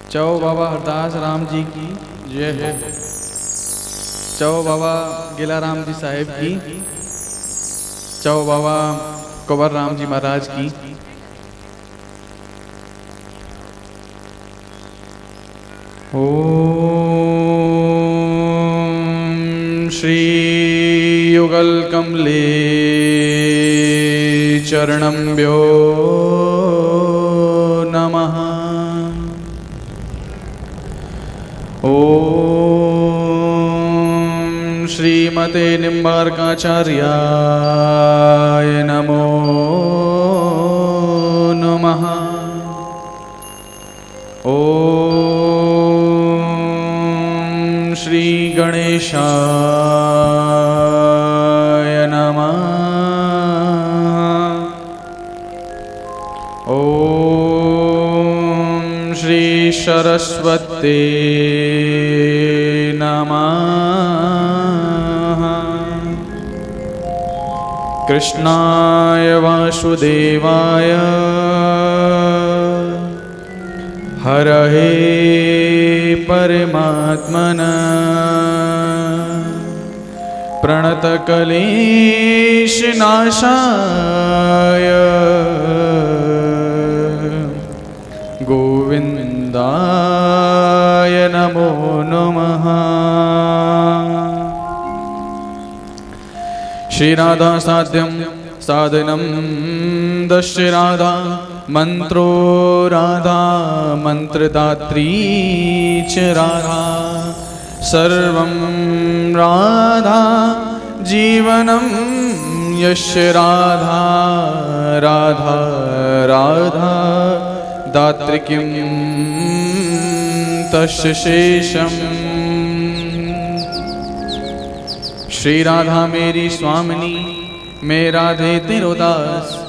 चौ बाबा हरदास राम जी की जय है। चौ बाबा गिलाराम जी साहेब की, चौ बाबा कुंवर राम जी महाराज की। ओम श्री युगल कमले चरणम्भ्यो नमः। ओम श्रीमते निम्बार्काचार्याय नमो नमः। ओम श्री गणेशाय नमः। ओम श्री सरस्वती नमः। कृष्णाय वासुदेवाय हरहे परमात्मने प्रणतक्लेशनाशाय गोविन्दाय नमो नमः। श्रीराधा साध्यं साधनं दस्य राधा मंत्रो राधा मंत्रदात्री च राधा सर्वं राधा जीवनं यस्य राधा राधा राधा दात्री किं तस्य शेषम्। श्री राधा मेरी स्वामिनी मैं राधे तेरो दास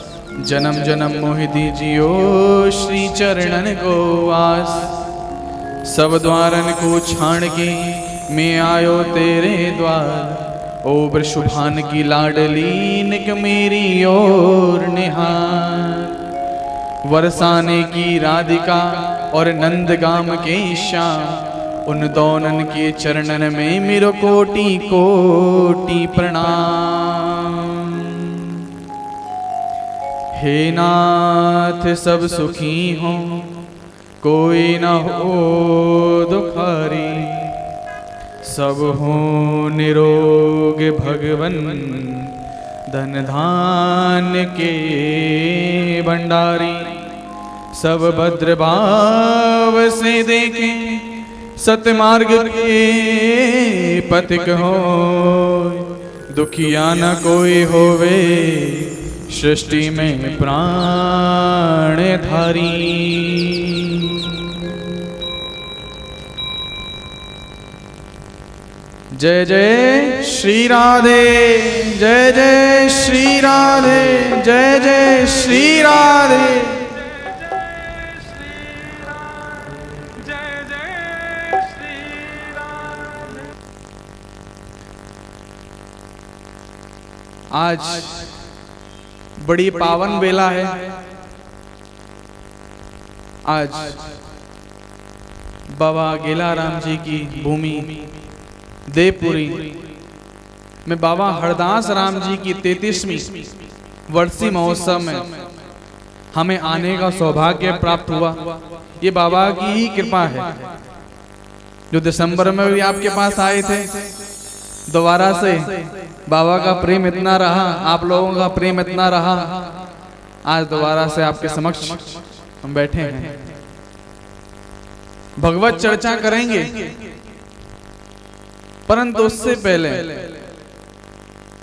जन्म जन्म मोहि दीजियो श्री चरणन को आस। सब द्वारन को छाण के मैं आयो तेरे द्वार। ओ वृषभान की लाडली निक मेरी ओर निहार। वरसाने की राधिका और नंदगाम के श्याम उन दोनों के चरणन में मेरो कोटि कोटि प्रणाम। हे नाथ सब सुखी हो कोई न हो दुखारी। सब हो निरोग भगवन धन धान्य के भंडारी। सब भद्र भाव से देखे सतमार्ग के पथिक हो। दुखिया न कोई होवे सृष्टि में प्राणधारी। जय जय श्री राधे जय जय श्री राधे जय जय श्री राधे। आज बड़ी पावन बेला है। आज बाबा गिलाराम जी की भूमि देवपुरी में बाबा हरदास राम जी की 33वीं वर्षी महोत्सव में हमें आने का सौभाग्य प्राप्त हुआ। ये बाबा की ही कृपा है जो दिसंबर में भी आपके पास आए थे। दोबारा से बाबा का प्रेम इतना रहा, आप लोगों का प्रेम इतना रहा, आज दोबारा से आपके समक्ष हम बैठे हैं। भगवत चर्चा करेंगे, परंतु उससे पहले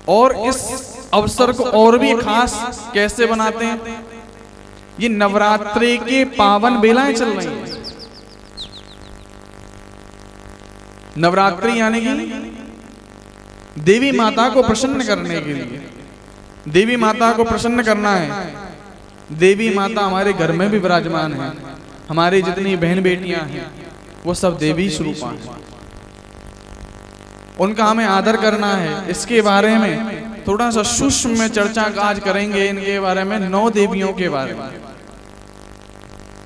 और इस अवसर को और भी खास कैसे बनाते हैं। ये नवरात्रि के पावन बेलाएं चल रही हैं। नवरात्रि यानी कि देवी माता को प्रसन्न करने के लिए, देवी माता को प्रसन्न करना है। देवी माता हमारे घर में भी विराजमान है। हमारी जितनी बहन बेटियां हैं वो सब देवी स्वरूपा हैं। उनका हमें आदर करना है। इसके बारे में थोड़ा सा सूक्ष्म में चर्चा आज करेंगे। इनके बारे में 9 देवियों के बारे में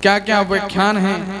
क्या क्या व्याख्यान हैं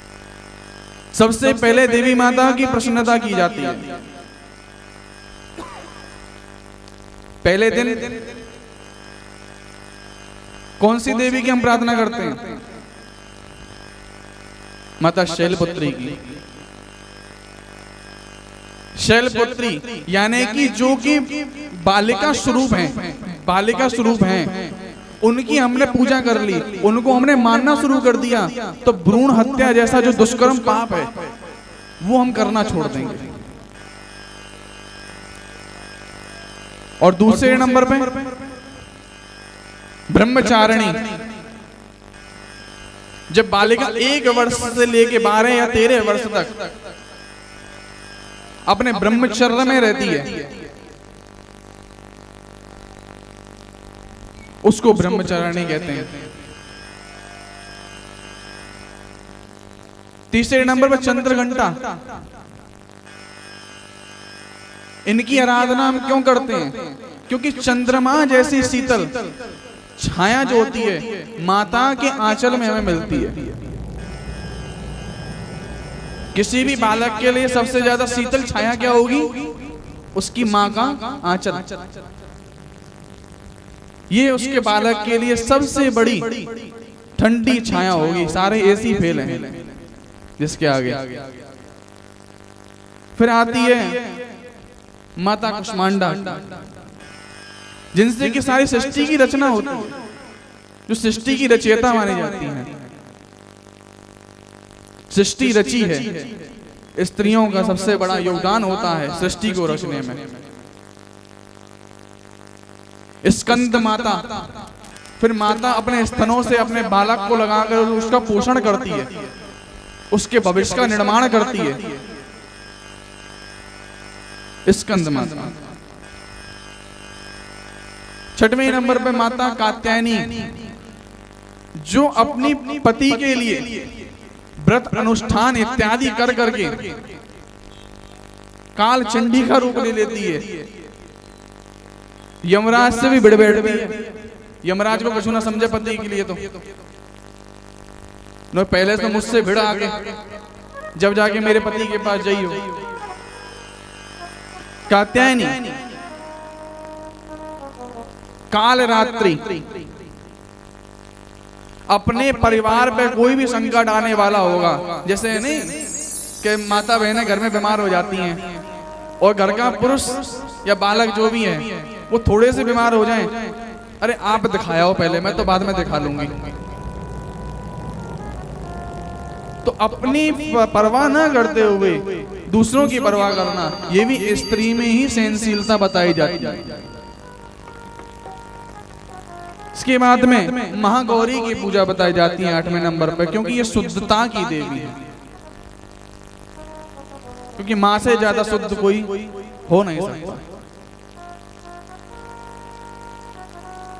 सबसे पहले देवी माता की प्रसन्नता की जाती है। पहले दिन कौन सी देवी की हम प्रार्थना करते हैं? माता शैलपुत्री की। शैलपुत्री यानी कि जो कि बालिका स्वरूप हैं, बालिका स्वरूप हैं, उनकी हमने पूजा कर ली, उनको हमने मानना शुरू कर दिया, तो भ्रूण हत्या जैसा जो दुष्कर्म पाप है वो हम करना छोड़ देंगे। और दूसरे नंबर पे ब्रह्मचारिणी। जब बालिका 1 वर्ष से लेके 12 या 13 वर्ष तक अपने ब्रह्मचर्य में रहती है, उसको ब्रह्मचारिणी कहते हैं। तीसरे नंबर पर चंद्रघंटा। इनकी आराधना हम क्यों करते हैं? क्योंकि चंद्रमा जैसी शीतल छाया जो होती है माता के आंचल में हमें मिलती है। किसी भी बालक के लिए सबसे ज्यादा शीतल छाया क्या होगी? उसकी माँ का आंचल। ये उसके बालक के लिए सबसे बड़ी ठंडी छाया होगी। सारे एसी फेल हैं जिसके आगे। फिर आती है माता कुष्मांडा, जिनसे कि सारी सृष्टि की रचना होती है, जो सृष्टि की रचयिता मानी जाती हैं। सृष्टि रची है, स्त्रियों का सबसे बड़ा योगदान होता है सृष्टि को रचने में। स्कंद माता, फिर माता अपने स्तनों से अपने बालक को लगाकर उसका पोषण करती है, उसके भविष्य का निर्माण करती है। स्कंद माता। 6वें नंबर पे माता कात्यायनी, जो अपनी पति के लिए व्रत अनुष्ठान इत्यादि कर करके काल चंडी का रूप ले लेती है। यमराज से भी भिड़ बैठती है। यमराज को कुछ ना समझे पति के लिए तो नो, पहले से मुझसे भिड़ आके जब जाके मेरे पति के पास जाइयो। कात्यायनी काल रात्रि अपने परिवार पे कोई भी संकट आने वाला होगा, जैसे नहीं कि माता बहनें घर में बीमार हो जाती हैं और घर का पुरुष या बालक जो भी है वो थोड़े से बीमार हो जाएं, अरे आप दिखाया हो पहले, मैं तो बाद में दिखा लूंगी। तो अपनी परवाह ना करते हुए दूसरों की परवाह करना, ये भी स्त्री में ही सहनशीलता बताई जाती है। इसके बाद में महागौरी की पूजा बताई जाती है 8वें नंबर पर, क्योंकि ये शुद्धता की देवी है। क्योंकि मां से ज्यादा शुद्ध कोई हो नहीं सकता।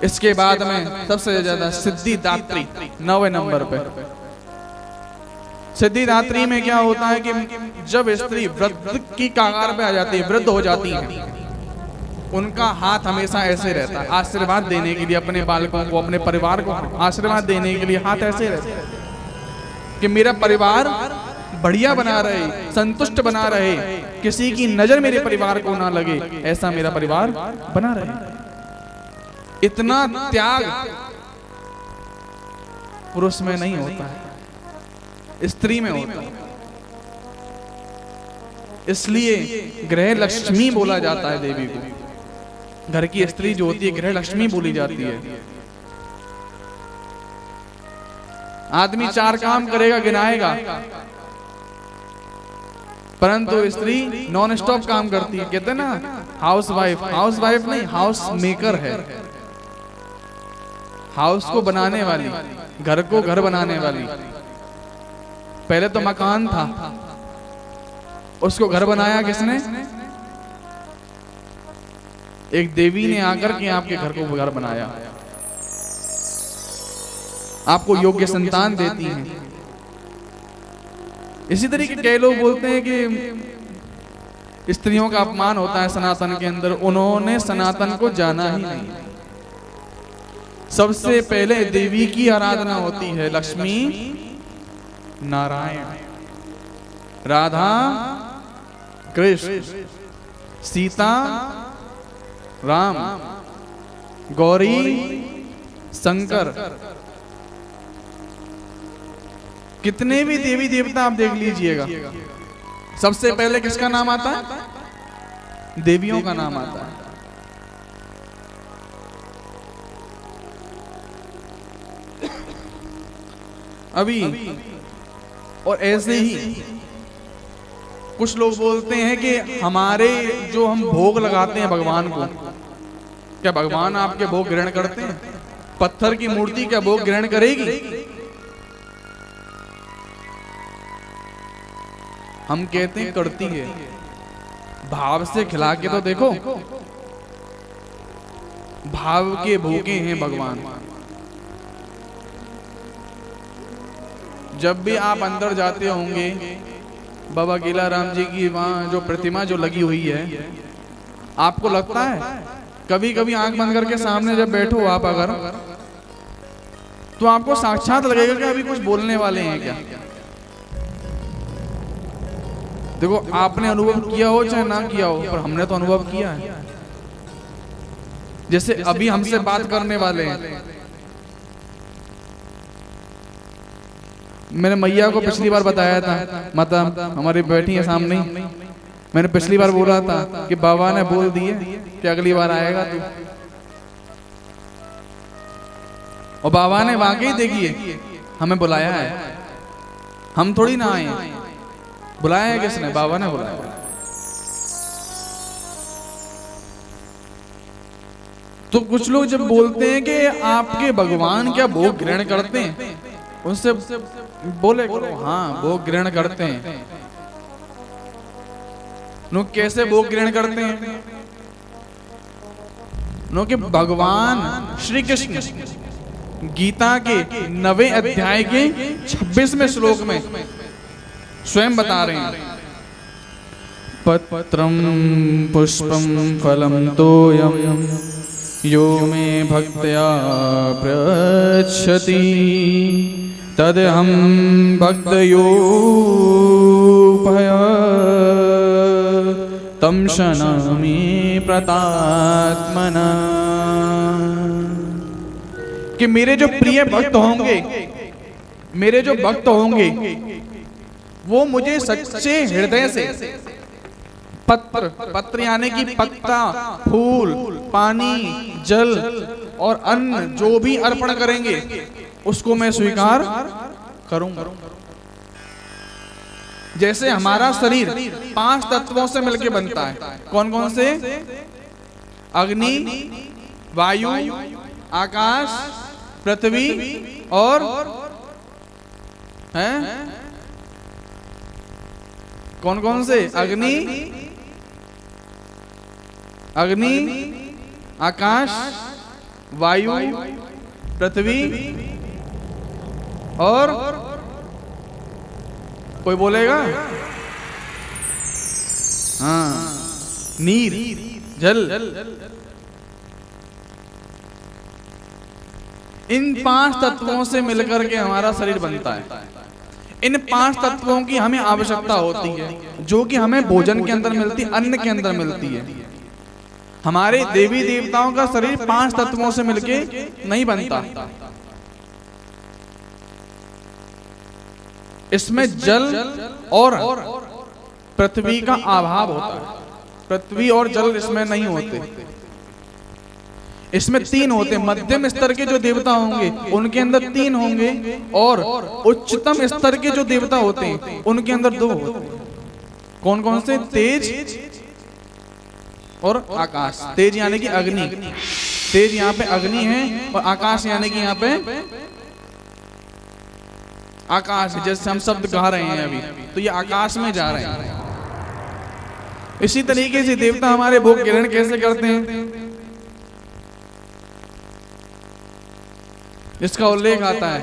इसके बाद में सबसे ज्यादा सिद्धिदात्री 9वें नंबर पे। सिद्धिदात्री में क्या होता है कि जब स्त्री वृद्ध की कगार पे आ जाती है, वृद्ध हो जाती है, उनका हाथ हमेशा ऐसे रहता है आशीर्वाद देने के लिए, अपने बालकों को, अपने परिवार को आशीर्वाद देने के लिए हाथ ऐसे रहता है कि मेरा परिवार बढ़िया बना रहे, संतुष्ट बना रहे, किसी की नजर मेरे परिवार को ना लगे, ऐसा मेरा परिवार बना रहे। इतना त्याग पुरुष में नहीं होता है, स्त्री में होता है। इसलिए गृह लक्ष्मी बोला जाता है देवी को। घर की स्त्री जो होती है गृह लक्ष्मी बोली जाती है। आदमी 4 काम करेगा, गिनाएगा, परंतु स्त्री नॉन स्टॉप काम करती है। कहते हैं ना हाउस वाइफ, हाउस वाइफ नहीं, हाउस मेकर है। हाउस को बनाने वाली, घर को घर बनाने वाली। पहले तो मकान था, उसको घर बनाया किसने? एक देवी ने आकर के आपके घर को घर बनाया, आपको योग्य संतान देती है। इसी तरीके कई लोग बोलते हैं कि स्त्रियों का अपमान होता है सनातन के अंदर। उन्होंने सनातन को जाना ही नहीं। सबसे पहले देवी की आराधना होती है, लक्ष्मी नारायण। राधा कृष्ण, सीता राम, गौरी शंकर। कितने भी देवी देवता आप देख लीजिएगा, सबसे पहले किसका नाम आता है? देवियों का नाम आता है। अभी और ऐसे ही कुछ लोग बोलते हैं कि हमारे जो हम भोग लगाते हैं भगवान को, क्या भगवान आपके भोग ग्रहण करते हैं? पत्थर की मूर्ति क्या भोग ग्रहण करेगी? हम कहते हैं करती है। भाव से खिला के तो देखो, भाव के भूखे हैं भगवान। जब भी आप अंदर जाते होंगे, बाबा गीलाराम जी की वहां जो प्रतिमा जो लगी हुई है, आपको लगता है कभी कभी आंख बंद करके सामने जब बैठो आप अगर, तो आपको साक्षात लगेगा कि अभी कुछ बोलने वाले हैं क्या? देखो, आपने अनुभव किया हो चाहे ना किया हो, पर हमने तो अनुभव किया है। जैसे अभी हमसे बात करने वाले हैं, मैंने मैया को पिछली बार बताया था, माता हमारी बैठी है सामने, मैंने पिछली बार बोला था कि बाबा ने बोल दिए कि अगली बार आएगा तू, और बाबा ने वाकई देखिए हमें बुलाया है। हम थोड़ी ना आए, बुलाया है किसने? बाबा ने बुलाया। तो कुछ लोग जब बोलते हैं कि आपके भगवान क्या भोग ग्रहण करते हैं, उनसे बोले करो हाँ भोग ग्रहण करते हैं। लोग कैसे भोग ग्रहण करते हैं? नो कि भगवान श्री कृष्ण गीता के 9वें अध्याय के 26वें श्लोक में स्वयं बता रहे हैं, पत्रम पुष्पम फलम तोयम यो मे भक्त्या प्रयच्छति तदहं भक्तयोपय तं शनामि प्रतात्मना। कि मेरे जो प्रिय भक्त होंगे, मेरे जो भक्त होंगे, वो मुझे सच्चे हृदय से पत्र, पत्र यानी कि पत्ता, फूल, पानी, जल और अन्न जो भी अर्पण करेंगे उसको मैं स्वीकार करूंगा। जैसे हमारा शरीर 5 तत्वों से मिलकर बनता है। कौन कौन से? अग्नि, वायु, आकाश, पृथ्वी और हैं? कौन कौन से? अग्नि, अग्नि, आकाश, वायु, पृथ्वी और कोई बोलेगा? हाँ, नीर, जल। इन 5 तत्वों से मिलकर के हमारा शरीर बनता है। इन 5 तत्वों की हमें आवश्यकता होती है, जो कि हमें भोजन के अंदर मिलती, अन्न के अंदर मिलती है। हमारे देवी देवताओं का शरीर 5 तत्वों से मिलके नहीं बनता। इसमें जल और पृथ्वी का अभाव होता है। पृथ्वी और जल इसमें नहीं होते। इसमें 3 होते। मध्यम स्तर के जो देवता होंगे उनके अंदर 3 होंगे, और उच्चतम स्तर के जो देवता होते हैं उनके अंदर 2 होते। कौन कौन से? तेज और आकाश। तेज यानी कि अग्नि, तेज यहाँ पे अग्नि है, और आकाश यानी कि यहाँ पे आकाश। जैसे हम शब्द कह रहे हैं अभी, तो ये आकाश में जा रहे हैं। इसी तरीके से देवता हमारे भोग ग्रहण कैसे करते हैं, इसका उल्लेख आता है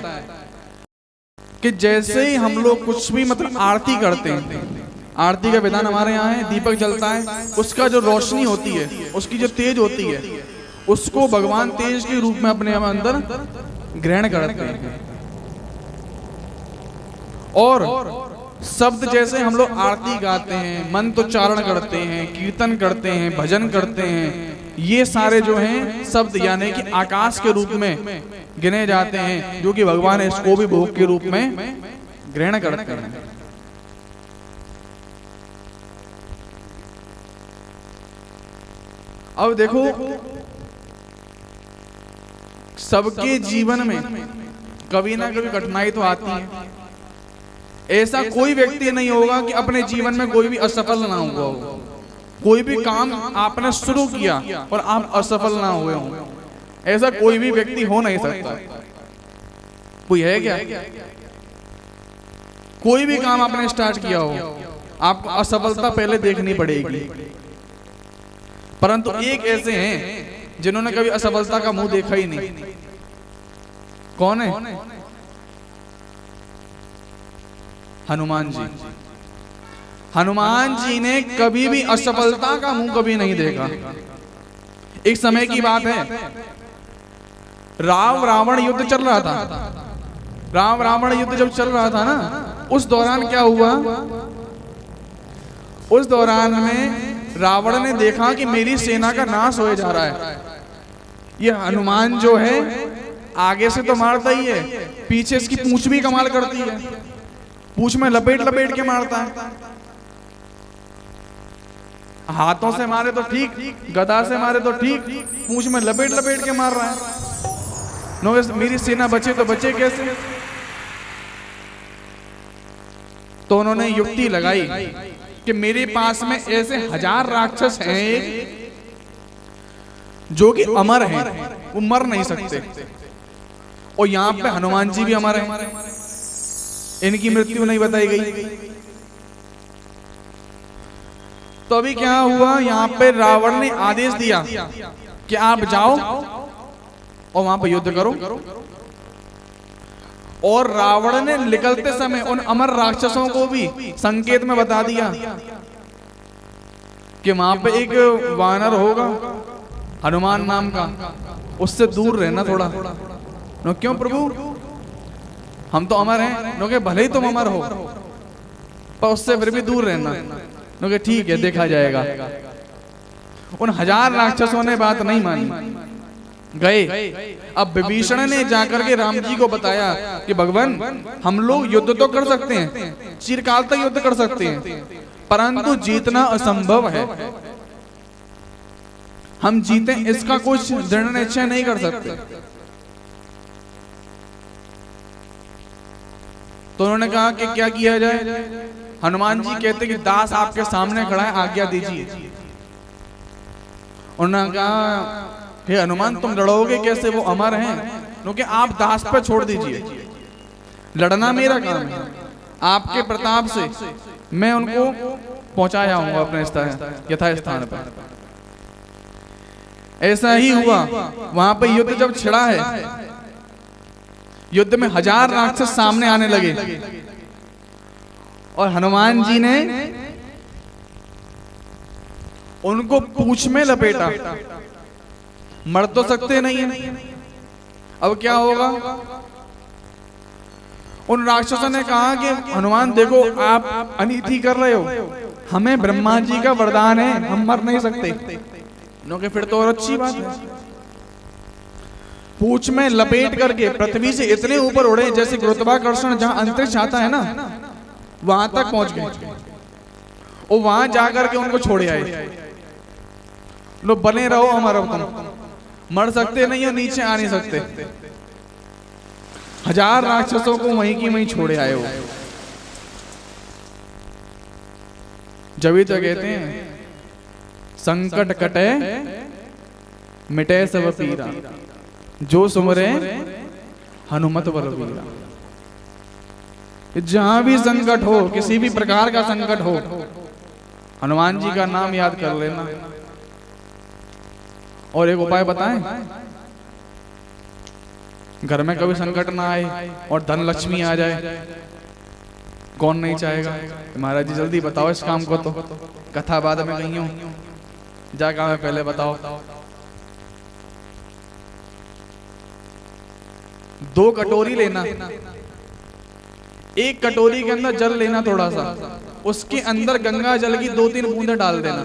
कि जैसे ही हम लोग कुछ भी मतलब आरती करते हैं, आरती का विधान हमारे यहाँ है, दीपक जलता है, उसका जो रोशनी होती है, उसकी जो तेज होती है, उसको भगवान तेज के रूप में अपने अंदर ग्रहण करते हैं। और शब्द जैसे हम लोग आरती गाते हैं, मंत्रोच्चारण करते हैं, कीर्तन करते हैं, भजन करते हैं, ये सारे जो हैं शब्द यानी कि आकाश के रूप में गिने जाते हैं, जो कि भगवान इसको भी भोग के रूप में ग्रहण करते हैं। अब देखो, सबके जीवन में कभी ना कभी कठिनाई तो आती है। ऐसा कोई व्यक्ति नहीं होगा कि अपने जीवन में कोई भी असफल ना हुआ हो। कोई भी काम आपने शुरू किया और आप असफल ना हुए हो, ऐसा कोई भी व्यक्ति हो नहीं सकता। कोई है क्या? कोई भी काम आपने स्टार्ट किया हो, आपको असफलता पहले देखनी पड़ेगी। परंतु एक ऐसे हैं जिन्होंने कभी असफलता का मुंह देखा ही नहीं। कौन है? हनुमान जी। हनुमान जी ने कभी भी असफलता का मुंह कभी नहीं देखा। एक समय की बात है, राम रावण युद्ध चल रहा था। राम रावण युद्ध जब चल रहा था ना, उस दौरान क्या हुआ? उस दौरान में रावण ने देखा कि मेरी सेना का नाश हो जा रहा है। ये हनुमान जो है आगे से तो मारता ही है, पीछे इसकी पूंछ भी कमाल करती है। पूंछ में लपेट लपेट के मारता है। हाथों से मारे तो ठीक, गदा से मारे तो ठीक, पूंछ में लपेट लपेट के मार रहा है। नो, मेरी सेना बचे तो बचे कैसे? तो उन्होंने युक्ति लगाई कि मेरे पास में ऐसे 1000 राक्षस हैं जो कि अमर हैं, वो मर नहीं सकते, और यहाँ पे हनुमान जी भी अमर हैं, इनकी मृत्यु नहीं बताई गई। तो अभी क्या हुआ, यहाँ पे रावण ने आदेश दिया कि आप जाओ और वहां पे युद्ध करो। और रावण ने निकलते समय उन अमर राक्षसों को भी संकेत में बता दिया कि वहां पे एक वानर होगा हनुमान नाम का, उससे दूर रहना थोड़ा। नो, क्यों प्रभु? हम तो अमर हैं। नो, के भले ही तुम अमर हो, पर उससे फिर भी दूर रहना। नो, के ठीक है, देखा जाएगा। उन 1000 राक्षसों ने बात नहीं मानी, गए। अब विभीषण ने जाकर के राम जी को बताया कि भगवान, हम लोग युद्ध तो कर सकते हैं, चिरकाल तक युद्ध कर सकते हैं, परंतु जीतना असंभव है। हम जीते इसका कुछ दृढ़ निश्चय नहीं कर सकते। तो उन्होंने कहा कि क्या किया जाए? हनुमान जी कहते कि दास आपके सामने खड़ा है, आज्ञा दीजिए। उन्होंने कहा, हे हनुमान, तुम लड़ोगे कैसे? वो अमर हैं। क्योंकि आप दास पर छोड़ दीजिए, लड़ना मेरा काम है। आपके प्रताप से मैं उनको पहुंचाया हूं अपने यथा स्थान पर। ऐसा ही हुआ। वहां पे युद्ध जब छिड़ा है, युद्ध में 1000 राक्षस सामने आने लगे, और हनुमान जी ने उनको पूंछ में लपेटा। मर तो सकते नहीं है। अब क्या होगा? उन राक्षसों ने कहा कि हनुमान देखो, आप अनीति कर रहे हो, हमें ब्रह्मा जी का वरदान है, हम मर नहीं सकते। क्योंकि फिर तो और अच्छी बात है। पूंछ में लपेट करके पृथ्वी से इतने ऊपर उड़े, जैसे गुरुत्वाकर्षण जहां अंतरिक्ष आता है ना, वहां तक पहुंच गए, और वहां जाकर के उनको छोड़े आए। लो, बने रहो अमर, तुम मर सकते नहीं हो, नीचे आ नहीं सकते। 1000 राक्षसों को वहीं की वहीं छोड़े आए हो। जब ही तो कहते हैं, संकट कटे मिटे सब पीरा, जो सुमरे हनुमत बलबीरा। जहां भी संकट हो, किसी भी प्रकार का संकट हो, हनुमान जी का नाम याद कर लेना। और एक उपाय बताएं, घर में कभी संकट ना आए और धन लक्ष्मी आ जाए, कौन नहीं चाहेगा? महाराज जी जल्दी बताओ इस काम को, तो कथा बाद में कहीं हूं, जा काम है पहले बताओ। 2 कटोरी लेना, एक कटोरी के अंदर जल लेना थोड़ा सा, उसके अंदर गंगा जल की 2-3 बूंदें डाल देना,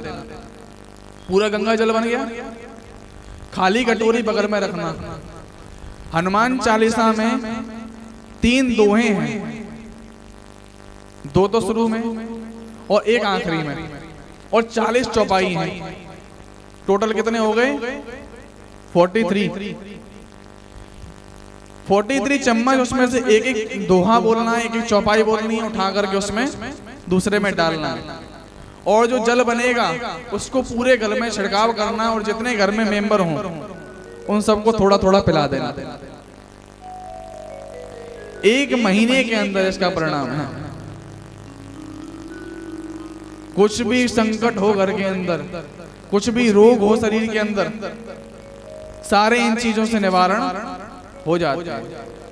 पूरा गंगा जल बन गया। खाली कटोरी बगल में रखना। हनुमान चालीसा में 3 दोहे हैं, 2 तो शुरू में और 1 आखिरी में, और 40 चौपाई हैं। टोटल कितने हो गए? 43 चम्मच। उसमें से एक दोहा बोलना है, एक चौपाई बोलनी है, उठा करके उसमें दूसरे में डालना है। और जो जल बनेगा उसको पूरे गल में छिड़काव करना है, और जितने घर में मेंबर हों उन सबको थोड़ा थोड़ा पिला देना। 1 महीने के अंदर इसका परिणाम है। कुछ भी संकट हो घर के अंदर, कुछ भी रोग हो शरीर के अंदर, सारे इन चीजों से निवारण हो जाता है।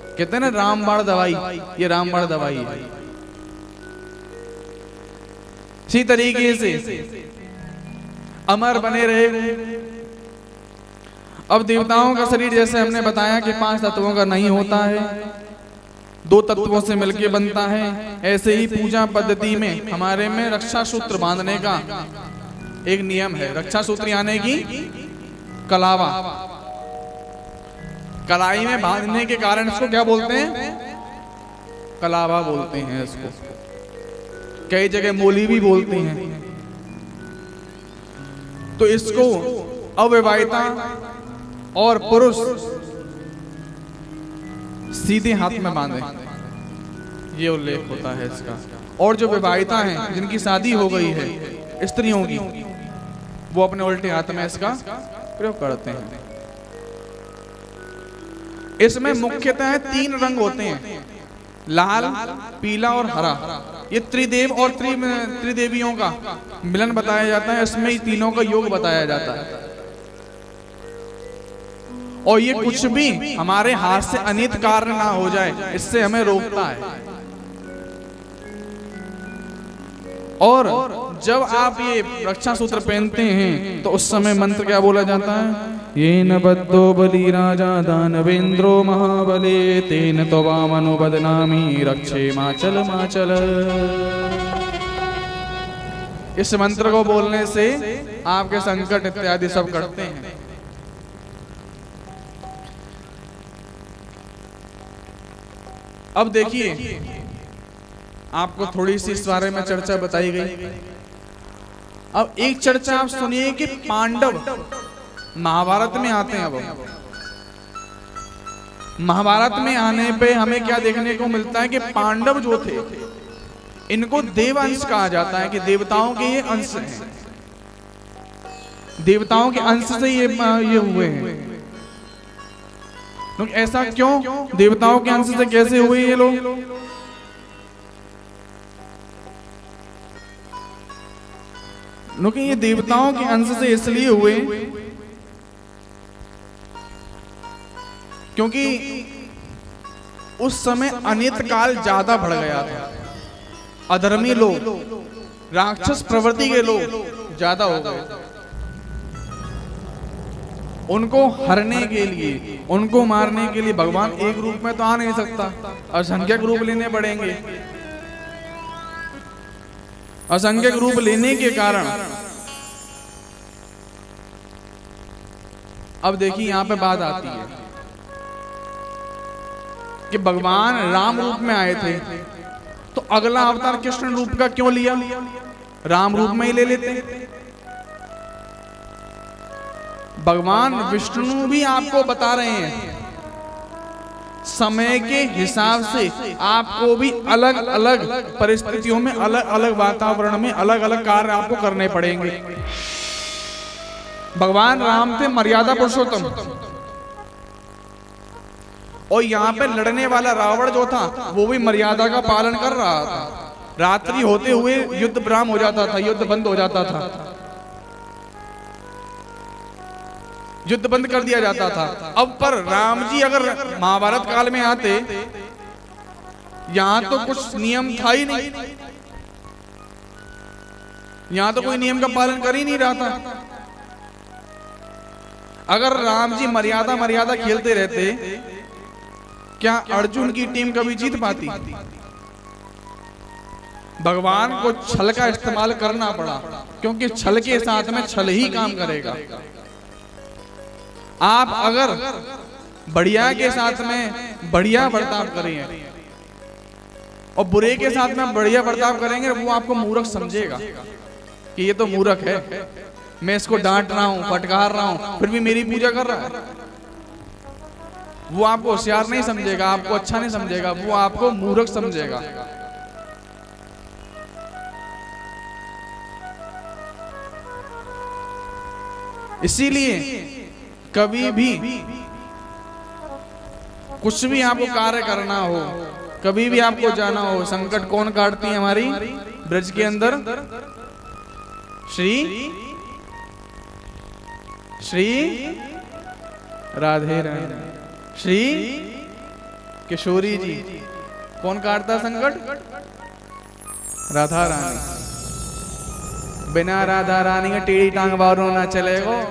कहते हैं ना रामबाण दवाई, ये रामबाण दवाई है। इसी तरीके से अमर बने रहे। अब देवताओं का शरीर जैसे हमने बताया कि 5 तत्वों का नहीं होता है, 2 तत्वों से मिलके बनता है। ऐसे ही पूजा पद्धति में हमारे में रक्षा सूत्र बांधने का एक नियम है। रक्षा सूत्र यानी कि कलावा, कलाई में बांधने के कारण इसको क्या बोलते हैं? कलावा बोलते हैं इसको। कई जगह मोली भी बोलते हैं। तो इसको अविवाहिता और पुरुष सीधे हाथ में बांधे, ये उल्लेख होता है इसका। और जो विवाहिता हैं, जिनकी शादी हो गई है स्त्रियों की, वो अपने उल्टे हाथ में इसका प्रयोग करते हैं। इसमें मुख्यतः 3 रंग होते हैं, लाल, पीला और हरा। ये त्रिदेव और त्रिदेवियों का मिलन बताया जाता है। इसमें तीनों का योग बताया जाता है। और ये कुछ भी हमारे हाथ से अनित कार्य ना हो जाए, इससे हमें रोकता है। और जब आप ये रक्षा सूत्र पहनते हैं तो उस समय मंत्र क्या बोला जाता है? ये न बद्धो बलि राजा दानवेंद्रो महाबले, तेन तो वामनो बदनामी रक्षे माचल माचल। इस मंत्र को बोलने से आपके संकट इत्यादि सब कटते हैं। अब देखिए, आपको थोड़ी सी इस बारे में चर्चा बताई गई। अब एक चर्चा आप सुनिए कि पांडव महाभारत में आते हैं। अब महाभारत में आने पे हमें क्या देखने को मिलता है कि पांडव जो थे, इनको देव अंश कहा जाता है, कि देवताओं के ये अंश हैं। देवताओं के अंश से ये हुए हैं। लोग ऐसा क्यों? देवताओं के अंश से कैसे हुए ये लोग? क्योंकि ये देवताओं के अंश से इसलिए हुए क्योंकि उस समय अनित काल ज्यादा बढ़ गया था। अधर्मी लोग, राक्षस प्रवृत्ति के लोग ज्यादा हो गए। उनको हरने के लिए, उनको मारने के लिए भगवान एक रूप में तो आ नहीं सकता, असंख्यक रूप लेने पड़ेंगे। असंख्यक रूप लेने के कारण अब देखिए यहां पे बात आती है कि भगवान राम रूप में आए थे, तो अगला अवतार कृष्ण रूप का क्यों लिया? राम रूप में ही ले लेते। भगवान विष्णु भी आपको बता रहे हैं, समय के हिसाब से आपको भी अलग अलग परिस्थितियों में, अलग अलग वातावरण में अलग अलग कार्य आपको करने पड़ेंगे। भगवान राम थे मर्यादा पुरुषोत्तम, और यहाँ पे लड़ने वाला रावण जो था वो भी मर्यादा का पालन कर रहा था। रात्रि होते हुए युद्ध विराम हो जाता था, युद्ध बंद हो जाता था, युद्ध बंद कर दिया जाता था। अब पर राम जी अगर महाभारत काल में आते, यहां तो कुछ नियम था ही नहीं, यहां तो कोई नियम का पालन कर ही नहीं रहा था। अगर राम जी मर्यादा मर्यादा खेलते रहते, क्या अर्जुन की टीम कभी जीत पाती? भगवान को छल का इस्तेमाल करना पड़ा, क्योंकि छल के साथ में छल ही काम करेगा। आप अगर बढ़िया के साथ में बढ़िया बर्ताव करेंगे और बुरे के साथ में बढ़िया बर्ताव करेंगे, वो आपको मूर्ख समझेगा कि ये तो मूर्ख है, मैं इसको डांट रहा हूं, फटकार रहा हूं, फिर भी मेरी पूजा कर रहा है। वो आपको होशियार नहीं समझेगा, आपको अच्छा नहीं समझेगा, वो आपको मूर्ख समझेगा। इसीलिए कभी भी कुछ भी आपको कार्य करना हो, कभी भी आपको जाना हो, संकट कौन काटती है हमारी ब्रज के अंदर? श्री श्री राधे राधे श्री किशोरी जी। कौन काटता संकट? राधा रानी। बिना राधा रानी के टेढ़ी टांग बारू ना चलेगो,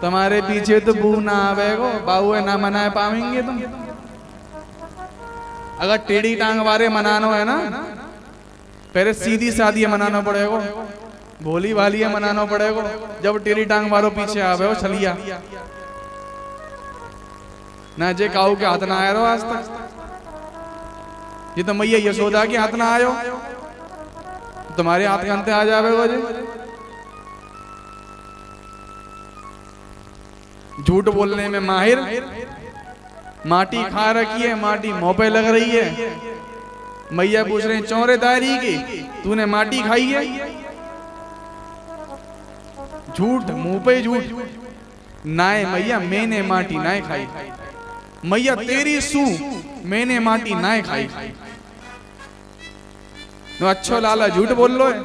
तुम्हारे पीछे तो बू ना आवेगो, बाबू ना मना पाएंगे तुम। अगर टेढ़ी टांग वारे मनानो है ना, पहले सीधी सादी मनाना पड़ेगा, भोली वाली मनाना पड़ेगा। जब टेढ़ी टांग वालों पीछे आवे हो छलिया ना, जे काऊ के हाथ ना आया रहो आज तक। ये तो मैया यशोदा के हाथ ना आयो, तुम्हारे हाथ अंत आ जावे वो जी। झूठ बोलने में माहिर, माटी खा रखी है, माटी मुंह पे लग रही है। मैया पूछ रहे चौरे दारी की, तूने माटी खाई है? झूठ, मुंह पे झूठ। नाय मैया मैंने माटी नाय खाई, मैया तेरी सू मैंने माटी नाय खाई। नो अच्छो लाला झूठ बोल लो है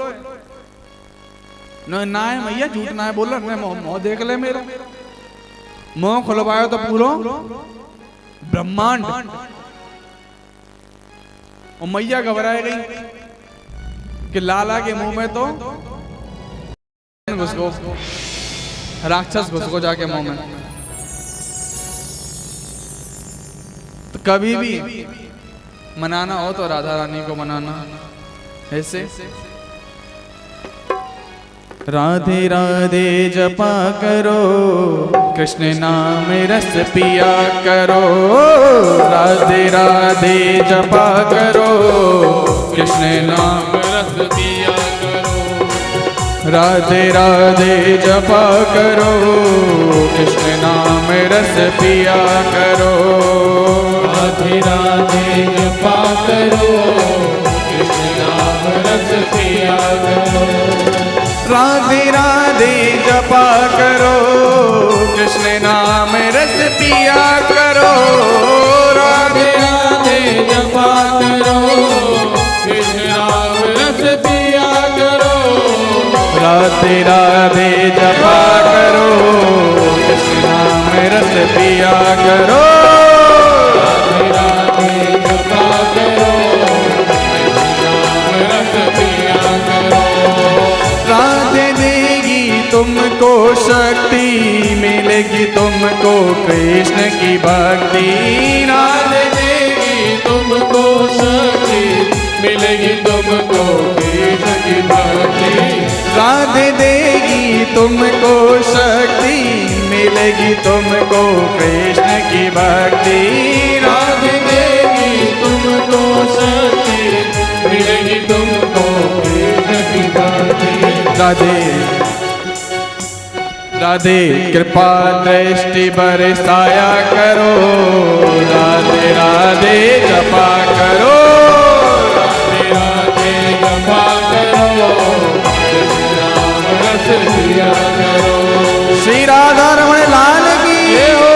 ना है मैया, झूठ ना है बोल रहा। मुंह देख ले मेरा, मुंह खुलवायो तो पूरो ब्रह्मांड। और मैया घबराए गई कि लाला के मुंह में तो घुसको, राक्षस घुसको जाके मुंह में। तो कभी भी मनाना हो तो राधा रानी को मनाना ऐसे। राधे राधे जपा करो, कृष्ण नाम रस पिया करो। राधे राधे जपा करो, कृष्ण नाम रस पिया करो। राधे राधे जपा करो, कृष्ण नाम रस पिया करो। राधे राधे जपा करो, कृष्ण नाम रस पिया करो। राधे राधे जपा करो, कृष्ण नाम रस पिया करो। राधे राधे जपा करो, कृष्ण नाम रस पिया करो। राधे राधे जपा करो, कृष्ण नाम रस पिया करो। राधे राधे जपा करो, कृष्ण नाम रस पिया करो। राधे देगी तुमको शक्ति, मिलेगी तुमको कृष्ण की भक्ति। राधे देगी तुमको शक्ति, मिलेगी तुमको कृष्ण की भक्ति। राधे देगी तुमको शक्ति, मिलेगी तुमको कृष्ण की भक्ति। राधे देगी तुमको शक्ति, मिलेगी तुमको कृष्ण की भक्ति। राधे राधे कृपा दृष्टि बरसाया करो। राधे राधे जपा करो। राधे राधे जपा करो, कृष्ण नाम रस पिया करो। श्री राधा रमण लाल की जय हो।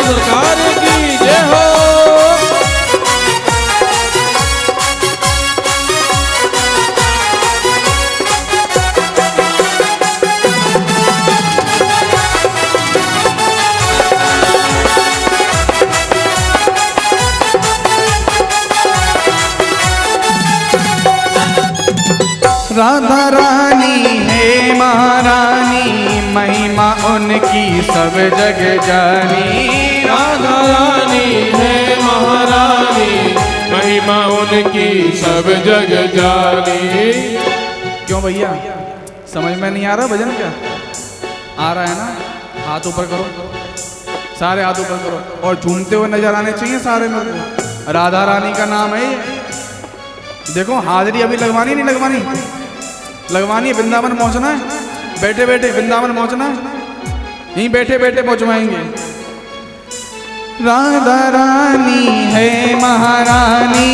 सरकार की जय हो। राधा रानी है महारानी, महिमा उनकी सब जग जानी। राधा रानी है महारानी, महिमा उनकी सब जग जानी। क्यों भैया, समझ में नहीं आ रहा भजन क्या? आ रहा है ना? हाथ ऊपर करो, सारे हाथ ऊपर करो और झूमते हुए नजर आने चाहिए सारे मेरे को। राधा रानी का नाम है ये। देखो हाजिरी अभी लगवानी नहीं लगवानी? लगवानी है। वृंदावन पहुंचना है, बैठे बैठे वृंदावन पहुंचना है, यहीं बैठे बैठे पहुंचवाएंगे। राधा रानी है महारानी,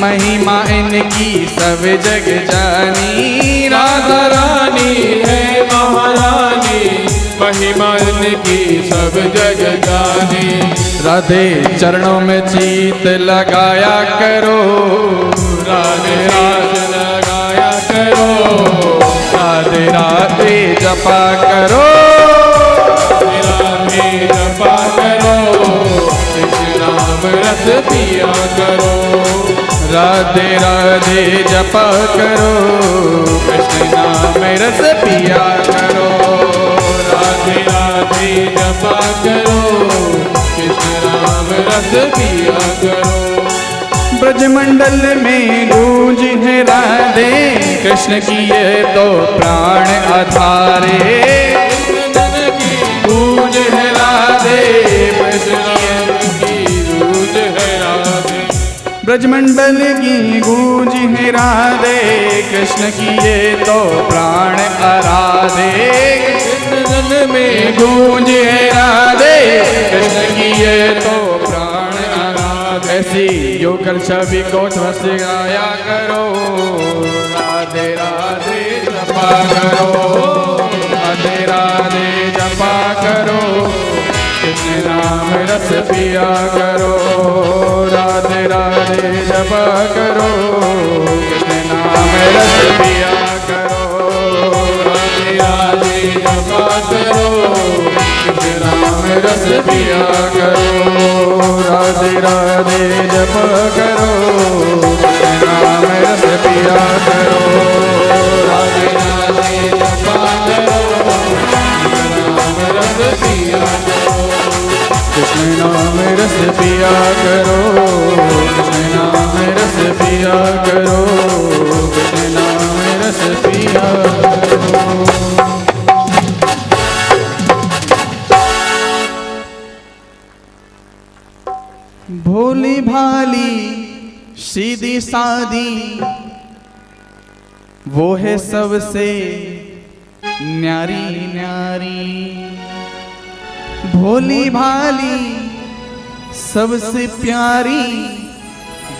महिमा इनकी सब जग जानी। राधा रानी है महारानी, महिमा इनकी सब जग जानी। राधे चरणों में चीत लगाया करो, राधे राधे लगाया करो, राधे राधे जपा करो, राधे जपा करो, कृष्ण नाम रस पिया करो। राधे राधे जपा करो, कृष्ण नाम रस पिया करो। राधे राधे जपा करो, कृष्ण नाम रस पिया करो। ब्रजमंडल में गूंज है राधे, कृष्ण की ये तो प्राण आधारे। कृष्ण की गूंज है राधे, कृष्ण की गूंज है राधे। ब्रजमंडल की गूंज है राधे, कृष्ण की ये तो प्राण आराधे। कृष्ण में गूंज है राधे, कृष्ण की ये तो प्राण आराधे। ऐसी योकर छवि को ध्वस गाया करो, राधे राधे जपा करो, राधे राधे जपा करो, कृष्ण नाम रस पिया करो। राधे राधे जपा करो, कृष्ण नाम रस पिया करो। राधे राधे जपा करो, कृष्ण नाम रस पिया करो। राधे राधे जपा करो, कृष्ण नाम रस पिया करो। राधे राधे जपा करो, कृष्ण नाम रस पिया करो। कृष्ण नाम रस पिया करो, कृष्ण नाम रस पिया करो, कृष्ण नाम रस पिया करो। भोली भाली सीधी सादी, वो है सबसे न्यारी न्यारी। भोली भाली सबसे प्यारी,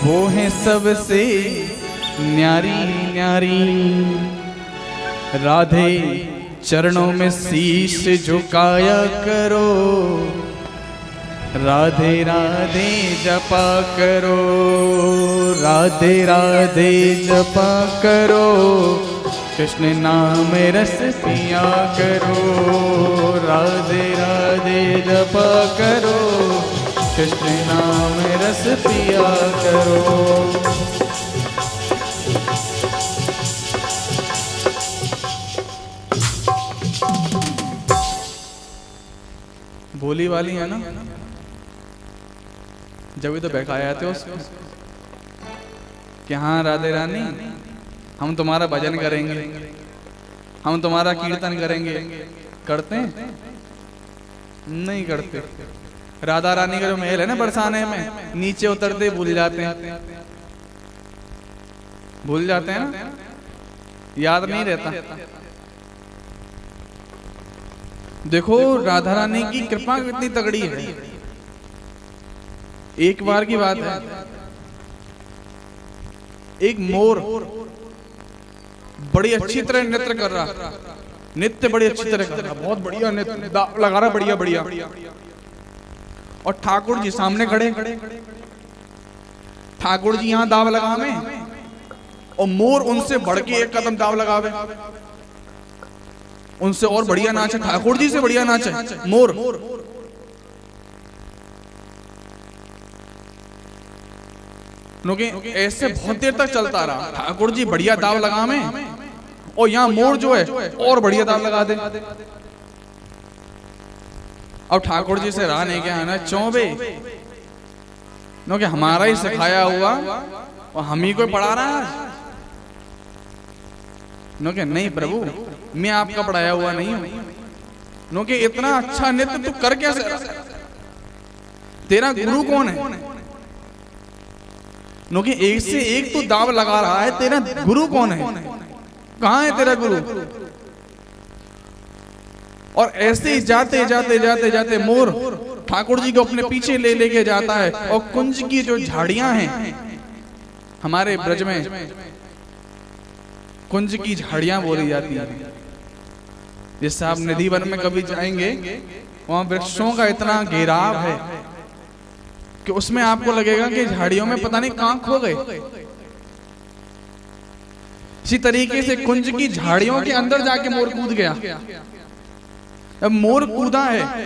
वो है सबसे न्यारी न्यारी। राधे चरणों में शीश झुकाया करो, राधे राधे जपा करो, राधे राधे जपा करो, कृष्ण नाम रस पिया करो। राधे राधे जपा करो, कृष्ण नाम रस पिया करो। भोली वाली है ना, जब भी तो बहकाए आते हो उसको कि हाँ राधे रानी हम तुम्हारा भजन करेंगे, हम तुम्हारा कीर्तन करेंगे। करते हैं? नहीं करते। राधा रानी का जो महल है ना बरसाने में, नीचे उतरते भूल जाते हैं, भूल जाते हैं ना, याद नहीं रहता। देखो राधा रानी की कृपा कितनी तगड़ी है। एक बार की बात है, एक मोर बड़ी अच्छी तरह नृत्य कर रहा, नृत्य बड़ी अच्छी तरह कर रहा, बहुत बढ़िया नृत्य लगा रहा, बढ़िया बढ़िया। और ठाकुर जी सामने खड़े, ठाकुर जी यहां दाव लगावे और मोर उनसे बढ़ के एक कदम दाव लगावे, उनसे और बढ़िया नाचे, ठाकुर जी से बढ़िया नाचे मोर। क्योंकि ऐसे बहुत देर तक चलता रहा, ठाकुर जी बढ़िया दाव लगावे और यहाँ मोर जो है और बढ़िया दाव लगा दे। अब ठाकुर जी से राह नहीं क्या आना चौबे नो कि हमारा ही सिखाया हुआ और हम ही को पढ़ा रहा है नो कि नहीं प्रभु मैं आपका पढ़ाया हुआ नहीं हूं नो कि इतना अच्छा नृत्य तू कर कैसे तेरा गुरु कौन है नो कि एक से एक तू दाव लगा रहा है तेरा गुरु कौन है कहां है तेरा गुरु। और ऐसे ही जाते जाते जाते जाते मोर ठाकुर जी को अपने पीछे ले लेके जाता है और कुंज की जो झाड़ियां हैं हमारे ब्रज में कुंज की झाड़ियां बोली जाती है। जैसे आप नदी वन में कभी जाएंगे वहां वृक्षों का इतना घेराव है कि उसमें आपको लगेगा कि झाड़ियों में पता नहीं कहां खो गए। इसी तरीके से कुंज की झाड़ियों के अंदर जाके मोर कूद गया। अब मोर कूदा है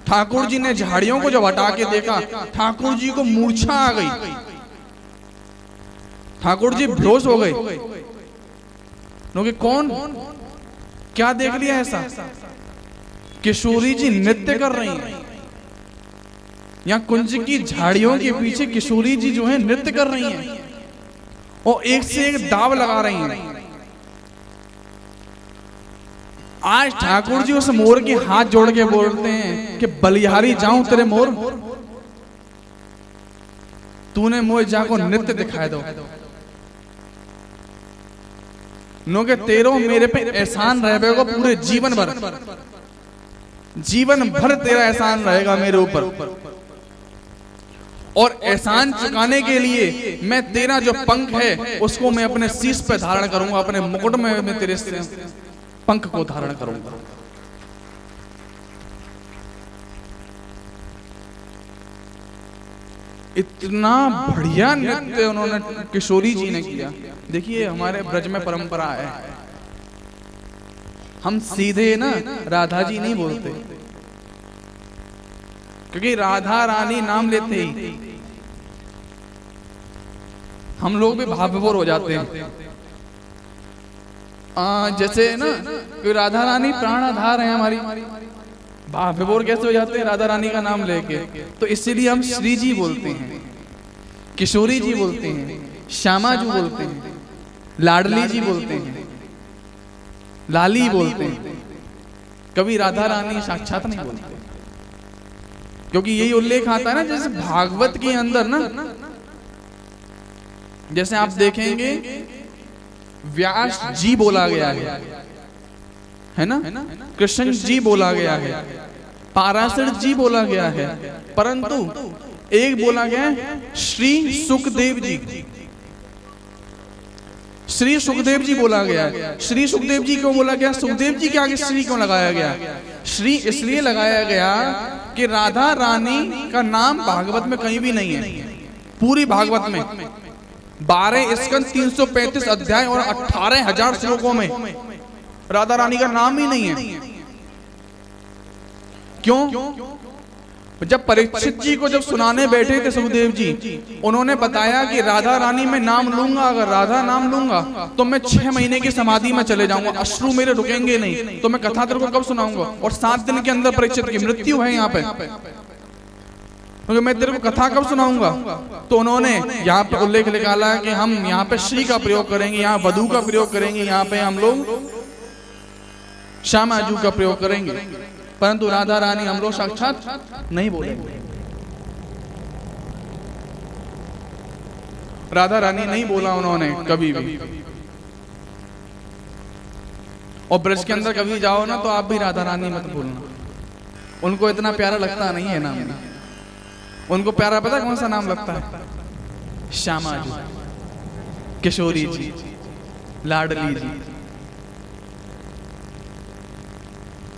ठाकुर जी ने झाड़ियों को जब हटा के देखा ठाकुर जी को मूर्छा आ गई। ठाकुर जी बेहोश हो गए क्योंकि कौन क्या देख लिया ऐसा किशोरी जी नृत्य कर रही हैं। यहाँ कुंज की झाड़ियों के पीछे किशोरी जी जो है नृत्य कर रही हैं और एक से एक दाव लगा रही हैं। आज ठाकुर जी उस मोर के हाथ जोड़ के बोलते हैं कि बलिहारी जाऊं तेरे मोर तूने मोर जाको नृत्य दिखाए दो नो के तेरो मेरे पे एहसान रहेगा पूरे जीवन भर तेरा एहसान रहेगा मेरे ऊपर। और एहसान चुकाने के लिए मैं तेरा जो पंख है उसको मैं अपने शीश पे धारण करूंगा अपने मुकुट में मैं तेरे पंख को धारण करूंगा। इतना बढ़िया नृत्य उन्होंने किशोरी जी ने किया। देखिए हमारे ब्रज में परंपरा है हम सीधे ना राधा जी नहीं बोलते क्योंकि राधा रानी नाम लेते ही हम लोग भी भाव विभोर हो जाते हैं। जैसे ना कि राधा रानी प्राण आधार है हमारी भाव विभोर कैसे हो जाते हैं राधा रानी का नाम लेके। तो इसीलिए हम श्री जी बोलते हैं किशोरी जी बोलते हैं श्यामा जी बोलते हैं लाडली जी बोलते हैं लाली बोलते हैं कभी राधा रानी साक्षात नहीं बोलते क्योंकि यही उल्लेख आता है ना जैसे भागवत के अंदर ना जैसे आप देखेंगे व्यास जी बोला गया है ना कृष्ण जी बोला गया है पाराशर जी बोला गया है परंतु एक बोला गया है श्री सुखदेव जी श्री सुखदेव जी बोला गया है। श्री सुखदेव जी क्यों बोला गया सुखदेव जी के आगे श्री क्यों लगाया गया श्री इसलिए लगाया गया कि राधा रानी का नाम भागवत में कहीं भी नहीं है। पूरी भागवत में 12 स्कंद 335 अध्याय और 18,000 श्लोकों में राधा रानी का नाम ही नहीं है। क्यों जब परीक्षित जी को जब सुनाने बैठे थे सुखदेव जी उन्होंने बताया कि राधा रानी में नाम लूंगा अगर राधा नाम लूंगा तो मैं 6 महीने की समाधि में चले जाऊंगा अश्रु मेरे रुकेंगे नहीं तो मैं कथा तेरे को कब सुनाऊंगा और 7 दिन के अंदर परीक्षित की मृत्यु है यहाँ पे क्योंकि मैं तेरे को कथा कब सुनाऊंगा। तो उन्होंने यहाँ पे उल्लेख निकाला कि हम यहाँ पे श्री का प्रयोग करेंगे यहाँ वधु का प्रयोग करेंगे यहाँ पे हम लोग श्यामा जी का प्रयोग करेंगे परंतु राधा रानी हम लोग साक्षात नहीं बोलेंगे। राधा रानी नहीं बोला उन्होंने कभी भी। और ब्रज के अंदर कभी जाओ ना तो आप भी राधा रानी मत बोलना उनको इतना प्यारा लगता नहीं है नाम उनको प्यारा पता कौन सा नाम लगता है श्यामा जी किशोरी जी लाडली जी।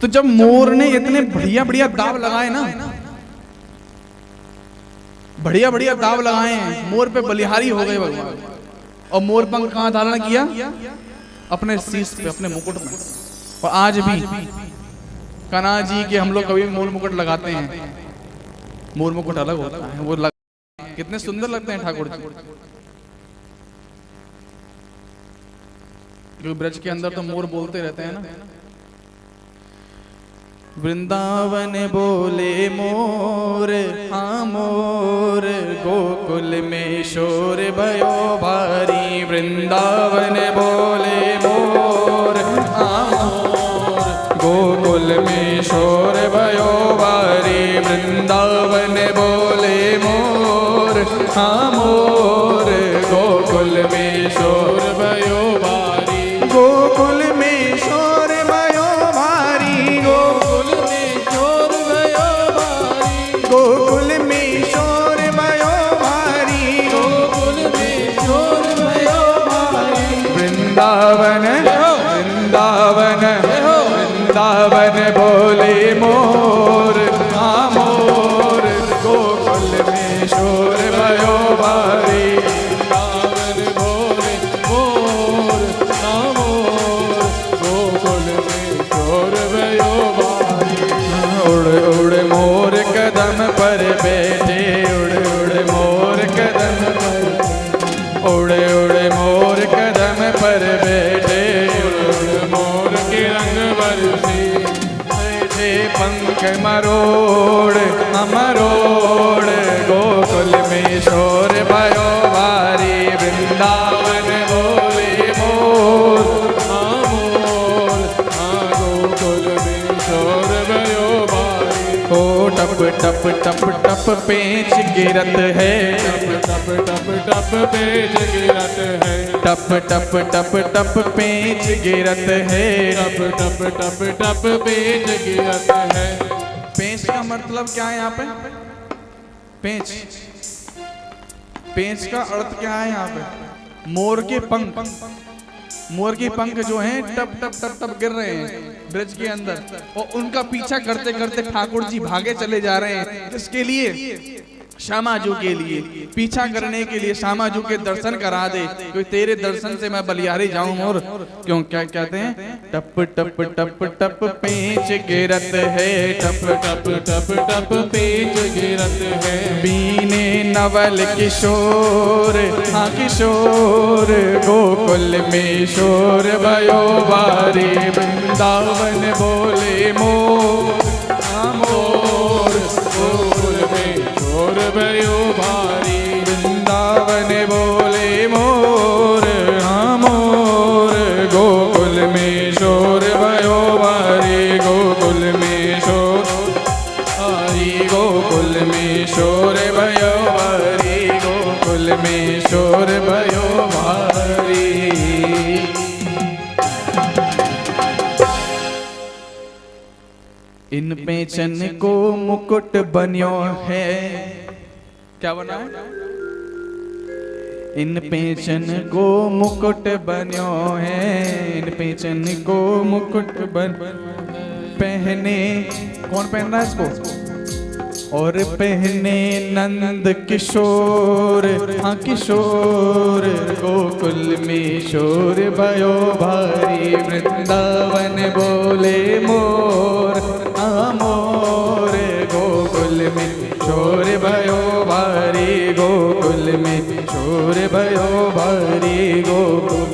तो जब मोर ने इतने बढ़िया बढ़िया दाव लगाए ना बढ़िया बढ़िया दाव लगाए हैं मोर पे बलिहारी हो गए भगवान। और मोर पंख कहां धारण किया अपने शीश पे अपने मुकुट में। और आज भी कान्हा जी के हम लोग कभी मोर मुकुट लगाते हैं मोर मुकुट अलग होता है वो कितने सुंदर लगते हैं ठाकुर जी। क्योंकि ब्रज के अंदर तो मोर बोलते रहते हैं ना। वृंदावन बोले मोर, हाँ मोर, गोकुल में शोर भयो भारी। वृंदावन बोले मोर, हाँ मोर, गोकुल में शोर भयो भारी। वृंदावन बोले मोर, हाँ मोर, गोकुल में शोर भयो भारी। गोकुल में शोर भयो भारी, गोकुल में शोर भयो भारी, गोकुल में शोर भयो भारी, गोकुल में शोर भयो भारी। वृंदावन वृंदावन वृंदावन बोले मोर, हाँ मोर, गोकुल में शोर भयो भारी। वृंदावन बोले मोर, हाँ मोर, गोकुल में शोर भयो भारी। उड़ उड़ मोर कदम पर बैठे, उड़ उड़ मोर कदम पर, उड़ उड़ मोर कदम पर बैठे, उड़ उड़ मोर के रंग बरसे, बैठे पंख मरोड़ मरोड़, गोकुल में शोर भयो भारी। वृंदावन बोले मोर, हाँ मोर, हाँ गोकुल में शोर भयो भारी। ओ टप टप टप टप पेंच गिरत है, टप टप टप टप पेंच गिरत है, टप टप टप टप पेंच गिरत है, टप टप टप टप पेंच गिरत है। पेंच का मतलब क्या है यहाँ पे? पेंच, पेंच का अर्थ क्या है यहाँ पे? मोर के पंख, मोर के पंख जो हैं टप टप टप टप गिर रहे हैं ब्रज के अंदर, और उनका पीछा करते करते ठाकुर जी भागे चले जा रहे हैं। किसके लिए? श्यामाजू के लिए, पीछा करने के लिए। श्यामाजू के दर्शन करा दे, क्योंकि तेरे दर्शन से मैं बलिहारी जाऊं। और क्यों क्या कहते हैं? टप टप टप टप पेंच गिरत है, टप टप टप टप पेंच गिरत है। बीने नवल किशोर, हाँ किशोर, गोकुल में शोर भयो भारी। वृंदावन बोले मोर, हाँ मोर, गोकुल में शोर भयो भारी। वृंदावन बोले मोर, हाँ मोर, गोकुल में शोर भयो भारी। गोकुल में शोर भारी, गोकुल में शोर भयो भारी, गोकुल में शोर भयो भारी। इन पेंचन को मुकुट बन्यो है, क्या बना है? इन पेंचन को मुकुट बन्यो है, इन पेंचन को मुकुट बन पहने, कौन पहन रहा है इसको? और पहने नंद किशोर, हाँ किशोर, गोकुल में शोर भयो भारी। वृंदावन बोले मोर, हाँ मोर, गोकुल में शोर भयो भारी। गोकुल में शोर भयो भारी, गोकुल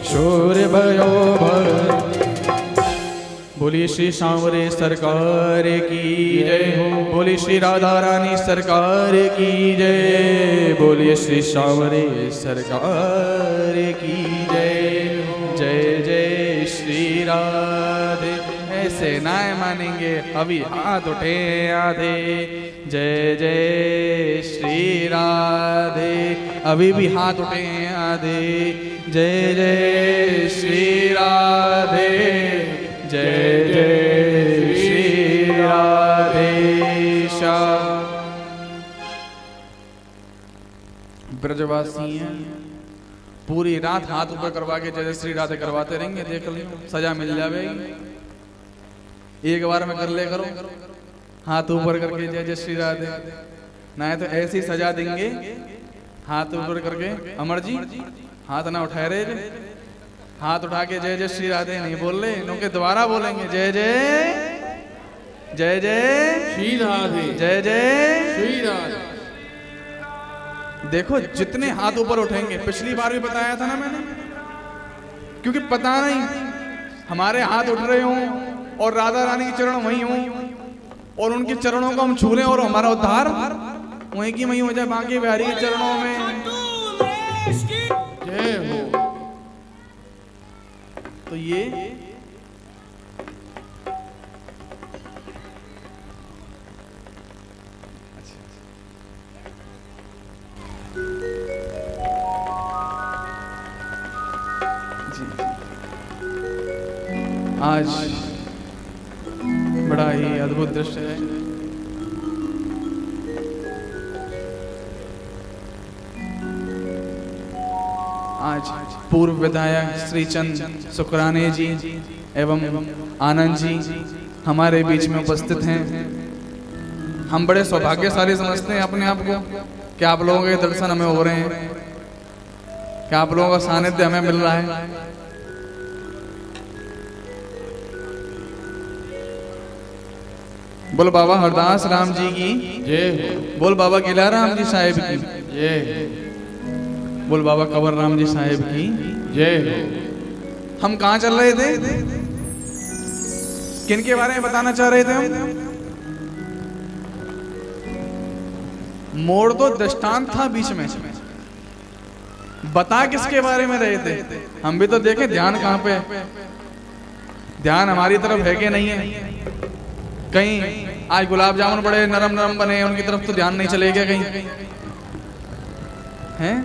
शोर भयो भारी। बोलिए श्री सांवरे सरकार की जय हो, बोलिए श्री राधा रानी सरकार की जय, बोलिए श्री सांवरे सरकार की जय। जय जय श्री राधे। ऐसे ना मानेंगे, अभी हाथ उठे आधे। जय जय श्री राधे, अभी भी हाथ उठे आधे। जय जय श्री राधे, जय जय श्री राधेशा। ब्रजवासी हैं, पूरी रात हाथ ऊपर करवा के जय जय श्री राधे करवाते रहेंगे। देख लो सजा मिल जाएगी, एक बार में कर ले करो हाथ ऊपर करके जय जय श्री राधे। ना तो ऐसी सजा देंगे हाथ ऊपर करके। अमर जी हाथ ना उठाए रहे, हाथ उठा के जय जय श्री राधे नहीं बोल रहे, इनके दोबारा बोलेंगे जय जय जय जय श्री राधे, जय जय श्री राधे। देखो जितने हाथ ऊपर उठेंगे, पिछली बार भी बताया था ना मैंने, क्योंकि पता नहीं हमारे हाथ उठ रहे हों और राधा रानी के चरण वहीं हों और उनके चरणों को हम छू लें और हमारा उद्धार वहीं की वहीं हो जाए, बांके बिहारी के चरणों में। जय हो। तो ये आज बड़ा ही अद्भुत दृश्य है। आज पूर्व विधायक श्री चंद शुक्राने जी एवं आनंद जी हमारे बीच में उपस्थित हैं। हम बड़े सौभाग्यशाली समझते हैं अपने आप को कि आप लोगों के दर्शन हमें हो रहे हैं, कि आप लोगों का सानिध्य हमें मिल रहा है। बोल बाबा हरदास राम जी की जय। बोल बाबा किलाराम जी साहेब की जय। बोल बाबा कंवर राम जी साहेब की जय। हम कहाँ चल रहे थे, किन के बारे में बताना चाह रहे थे हम? मोड़ तो दृष्टांत था बीच में, बता किसके बारे में रहे थे? हम भी तो देखें ध्यान कहाँ पे है, ध्यान हमारी तरफ है कि नहीं है? कहीं आज गुलाब जामुन बड़े नरम नरम बने उनकी तरफ तो ध्यान नहीं चलेगा कहीं हैं?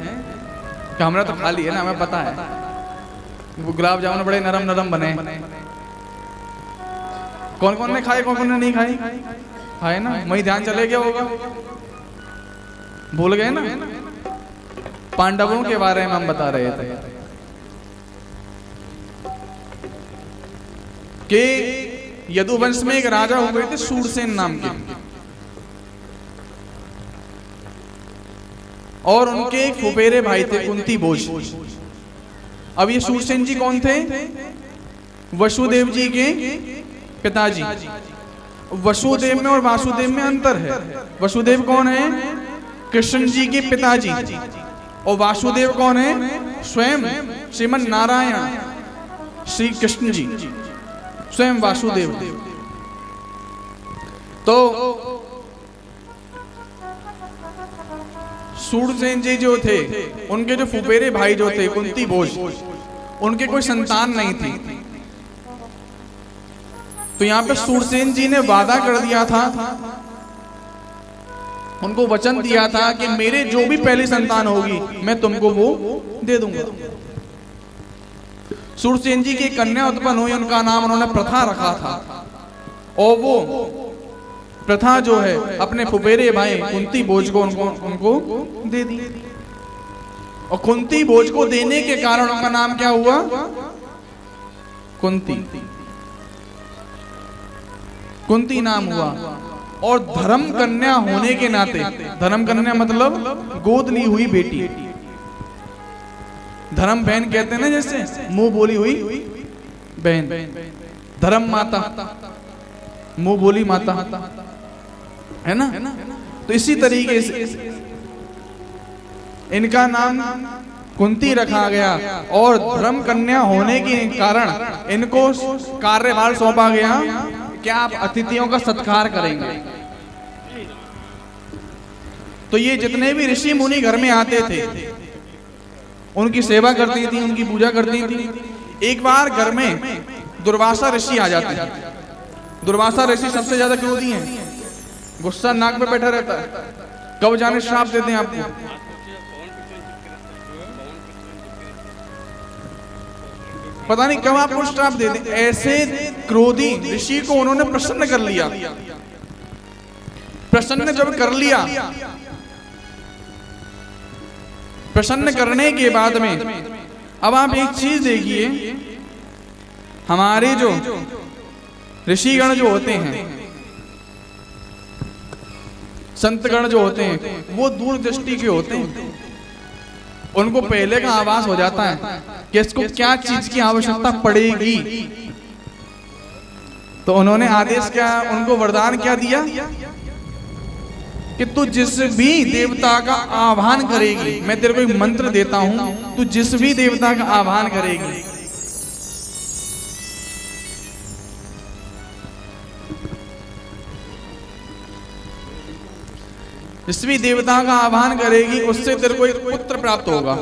कि हमने तो खा लिया ना, हमें पता है वो गुलाब जामुन बड़े नरम नरम बने। कौन कौन ने खाए, कौन कौन ने नहीं खाई? खाए ना, वही ध्यान चले गया होगा, भूल गए ना। पांडवों के बारे में हम बता रहे थे कि यदुवंश में एक राजा हुए थे शूरसेन नाम के, और उनके एक फुफेरे भाई थे कुंती भोज। अब ये शूरसेन जी कौन थे? वसुदेव जी के पिताजी। वसुदेव में और वासुदेव में अंतर है। वसुदेव कौन है? कृष्ण जी के पिताजी। और वासुदेव कौन है? स्वयं श्रीमन नारायण श्री कृष्ण जी, स्वयं वासुदेव। तो शूरसेन जी जो थे, उनके जो फुफेरे भाई जो थे कुंती भोज, उनके कोई संतान नहीं थी। तो यहाँ पे शूरसेन जी ने वादा कर दिया था, उनको वचन दिया था कि मेरे जो भी पहली संतान होगी मैं तुमको वो दे दूंगा। शूरसेन जी की कन्या उत्पन्न हुई, उनका नाम उन्होंने प्रथा रखा था, और वो प्रथा जो है अपने फुफेरे भाई कुंती भोज को उनको दे दी। और कुंती भोज को देने के कारण उनका नाम क्या हुआ? कुंती। कुंती नाम हुआ। और धर्म कन्या होने के नाते, धर्म कन्या मतलब गोद ली हुई बेटी, धर्म बहन कहते हैं ना, जैसे मुंह बोली हुई बहन, धर्म माता, मुंह बोली माता, है ना? तो इसी तरीके से इनका नाम कुंती रखा गया, और धर्म कन्या होने के कारण इनको कार्यभार सौंपा गया, क्या आप अतिथियों का सत्कार करेंगे। तो ये जितने भी ऋषि मुनि घर में आते थे उनकी सेवा करती थी, उनकी पूजा करती थी। एक बार घर में दुर्वासा ऋषि आ जाते हैं। दुर्वासा ऋषि सबसे ज्यादा क्रोधी हैं, गुस्सा नाक पे बैठा रहता है, कब जाने श्राप देते हैं आपको। पता नहीं कब आपको श्राप दे दें। ऐसे क्रोधी ऋषि को उन्होंने प्रसन्न कर लिया। प्रसन्न जब कर लिया, प्रसन्न करने के बाद में अब आप एक चीज देखिए, हमारे जो ऋषिगण जो होते हैं, संतगण जो होते हैं, वो दूरदृष्टि के होते हैं। उनको पहले का आभास हो जाता है कि इसको क्या चीज की आवश्यकता पड़ेगी। तो उन्होंने आदेश क्या, उनको वरदान क्या दिया कि तू जिस भी देवता का आह्वान करेगी, मैं तेरे को एक मंत्र देता हूं, तू जिस भी देवता का आह्वान करेगी जिस भी देवता का आह्वान करेगी उससे तेरे को एक पुत्र प्राप्त होगा।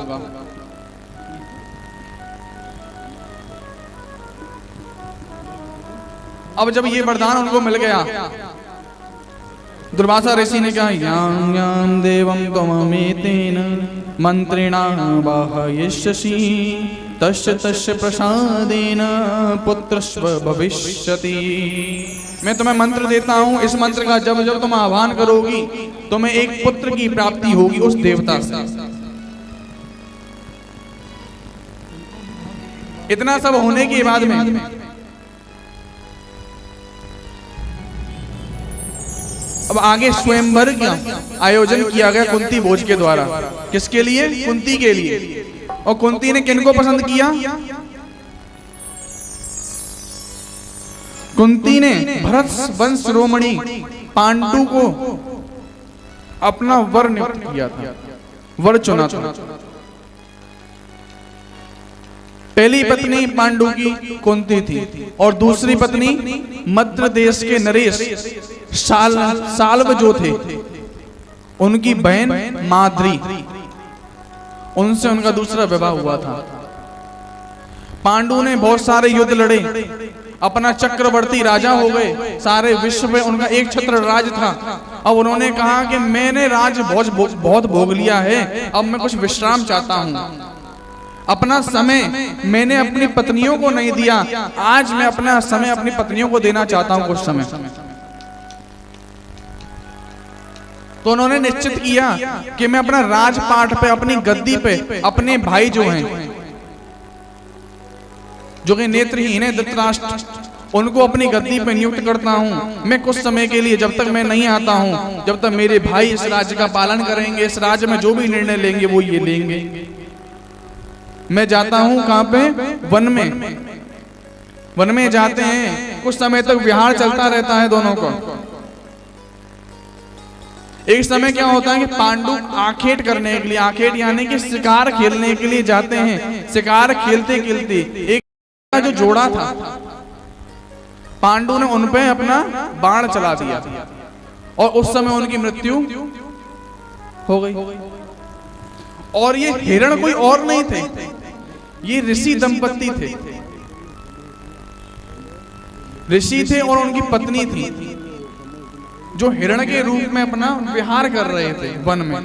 अब जब ये वरदान उनको मिल गया, दुर्वासा ऋषि ने कहा यां यां देवं त्वमेतेन मंत्रिणा वाहयिष्यसि तस्य तस्य प्रसादेन पुत्रस्व भविष्यति। मैं तुम्हें मंत्र देता हूं, इस मंत्र का जब जब तुम आह्वान करोगी तुम्हें एक पुत्र की प्राप्ति होगी उस देवता से। इतना सब होने के बाद में अब आगे स्वयंवर का आयोजन किया गया कुंती भोज के द्वारा। किसके लिए? कुंती के लिए। और कुंती ने किनको पसंद किया? कुंती ने भरत वंश शिरोमणि पांडु को अपना वर नियुक्त किया था, वर चुना था। पहली पत्नी पांडु की कुंती थी और दूसरी पत्नी मद्र देश के नरेश साल्व जो थे उनकी बहन माद्री, उनसे उनका दूसरा विवाह हुआ था। पांडु ने बहुत सारे युद्ध लड़े, अपना चक्रवर्ती राजा हो गए, सारे विश्व में उनका एक छत्र राज था। अब उन्होंने कहा कि मैंने राज बहुत भोग लिया है, अब मैं कुछ विश्राम चाहता हूं। अपना समय मैंने अपनी पत्नियों को नहीं दिया, आज मैं अपना समय अपनी पत्नियों को देना चाहता हूं कुछ समय। तो उन्होंने निश्चित किया कि मैं अपना राजपाट पे, अपनी गद्दी पे अपने भाई जो हैं, जो कि नेत्रहीन है धृतराष्ट्र, उनको अपनी गद्दी पे नियुक्त करता हूं। मैं कुछ समय के लिए, जब तक मैं नहीं आता हूं, जब तक मेरे भाई इस राज्य का पालन करेंगे, इस राज्य में जो भी निर्णय लेंगे वो ये लेंगे। मैं जाता हूं कहां पे? वन में। वन में जाते हैं, कुछ समय तक विहार चलता रहता है दोनों को। एक समय क्या होता है कि पांडु आखेट करने के लिए, आखेट यानी कि शिकार खेलने के लिए जाते हैं। शिकार खेलते खेलते एक जो जोड़ा था, पांडु ने उन पे अपना बाण चला दिया और उस समय उनकी मृत्यु हो गई। और ये हिरण कोई और नहीं थे, ये ऋषि दंपति थे। ऋषि थे और उनकी पत्नी थी, जो हिरण के रूप में अपना विहार कर रहे थे, वन में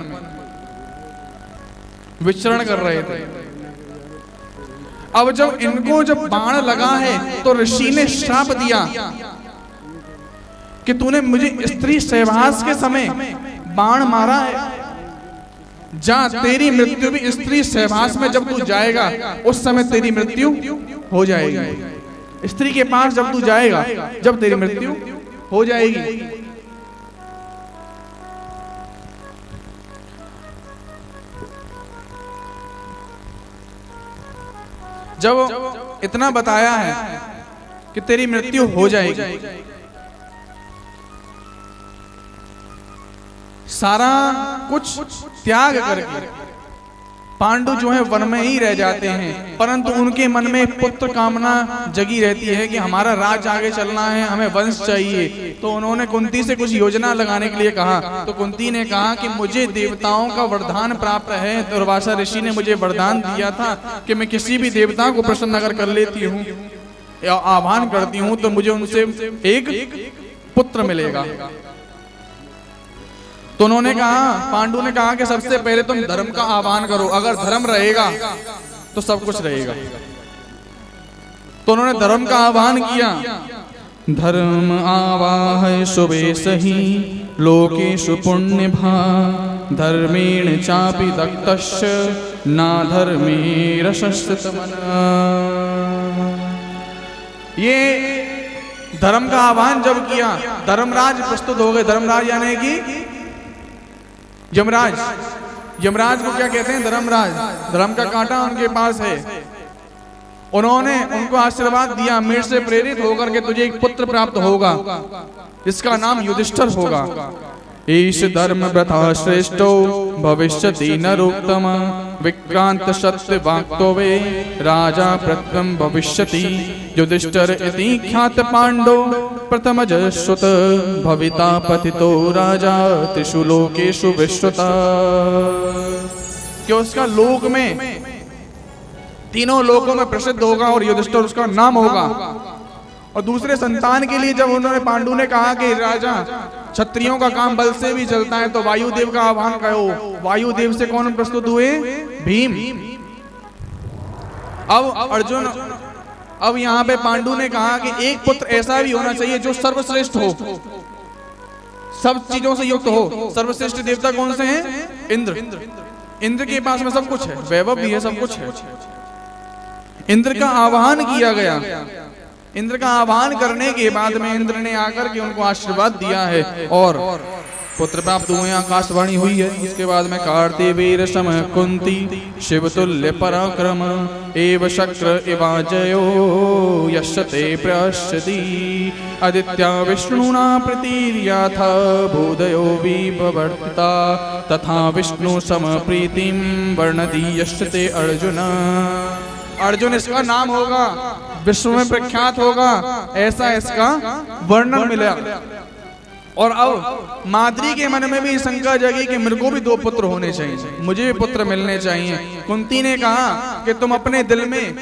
विचरण कर रहे थे। अब जब बाण लगा है तो ऋषि ने श्राप दिया कि तूने मुझे स्त्री सहवास के समय बाण मारा है, जा तेरी मृत्यु भी स्त्री सहवास में जब तू जाएगा उस समय तेरी मृत्यु हो जाएगी। स्त्री के पास जब तू जाएगा जब तेरी मृत्यु हो जाएगी। जब इतना बताया है कि तेरी मृत्यु हो जाएगी, सारा कुछ त्याग करके पांडु जो है वन में ही रह जाते हैं। परंतु उनके मन में पुत्र कामना जगी रहती है कि हमारा राज आगे चलना है, हमें वंश चाहिए। तो उन्होंने कुंती से कुछ योजना लगाने के लिए कहा। तो कुंती ने कहा कि मुझे देवताओं का वरदान प्राप्त है, दुर्वासा ऋषि ने मुझे वरदान दिया था कि मैं किसी भी देवता को प्रसन्न अगर कर लेती हूँ या आह्वान करती हूँ तो मुझे उनसे एक पुत्र मिलेगा। तो उन्होंने कहा, पांडु ने कहा कि सबसे पहले तुम धर्म का आह्वान करो, अगर धर्म रहेगा तो सब कुछ रहेगा। तो उन्होंने धर्म का आह्वान किया। धर्म आवाहय शुभे सही लोकेषु पुण्य भा धर्मेण चापि दत्तस्य ना धर्मे रसस्त मना। ये धर्म का आह्वान जब किया, धर्मराज प्रस्तुत हो गए। धर्मराज यानी कि यमराज। यमराज को क्या कहते हैं? धर्मराज। धर्म का कांटा उनके पास है। उन्होंने उनको आशीर्वाद दिया, मेरे से प्रेरित होकर के तुझे एक पुत्र प्राप्त होगा, इसका नाम युधिष्ठिर होगा। ईश धर्म व्रता श्रेष्ठो भविष्यति नरोत्तम विक्रांत सत्य वाक्तो वे राजा प्रथम भविष्यति युधिष्ठिर इति ख्यात पांडो प्रथमज सुत भविता पतितो राजा त्रिषु लोकेषु विश्रुता। कि उसका लोक में तीनों लोकों में प्रसिद्ध होगा और युधिष्ठिर उसका नाम होगा। और दूसरे संतान के लिए जब उन्होंने पांडु ने कहा कि राजा क्षत्रियों का काम बल से भी चलता है तो वायुदेव का आह्वान करो। वायुदेव से कौन प्रस्तुत हुए? भीम। अब अर्जुन, अब यहाँ पे पांडु ने कहा कि एक पुत्र ऐसा भी होना चाहिए जो सर्वश्रेष्ठ हो, सब चीजों से युक्त हो। सर्वश्रेष्ठ देवता कौन से हैं? इंद्र। इंद्र के पास में सब कुछ है, वैभव भी है, सब कुछ है। इंद्र का आह्वान किया गया। इंद्र का आह्वान करने के बाद में इंद्र ने आकर के उनको आशीर्वाद दिया है और पुत्र प्राप्त हुए। आकाशवाणी हुई है। उसके बाद में कार्तिवीर सम कुंती शिवतुल्य पराक्रम एव शक्र इवाजयो यशते प्रश्यति आदित्या विष्णुना प्रतीर्याथा भूदयो विवर्तिता तथा विष्णु सम प्रीतिम वर्णति यशते अर्जुन। अर्जुन इसका नाम होगा, विश्व में प्रख्यात होगा, ऐसा इसका वर्णन मिला। और अब माद्री के मन में भी शंका जगी कि मेरे को भी 2 पुत्र होने चाहिए, मुझे भी पुत्र मिलने चाहिए। कुंती ने कहा कि तुम अपने दिल में,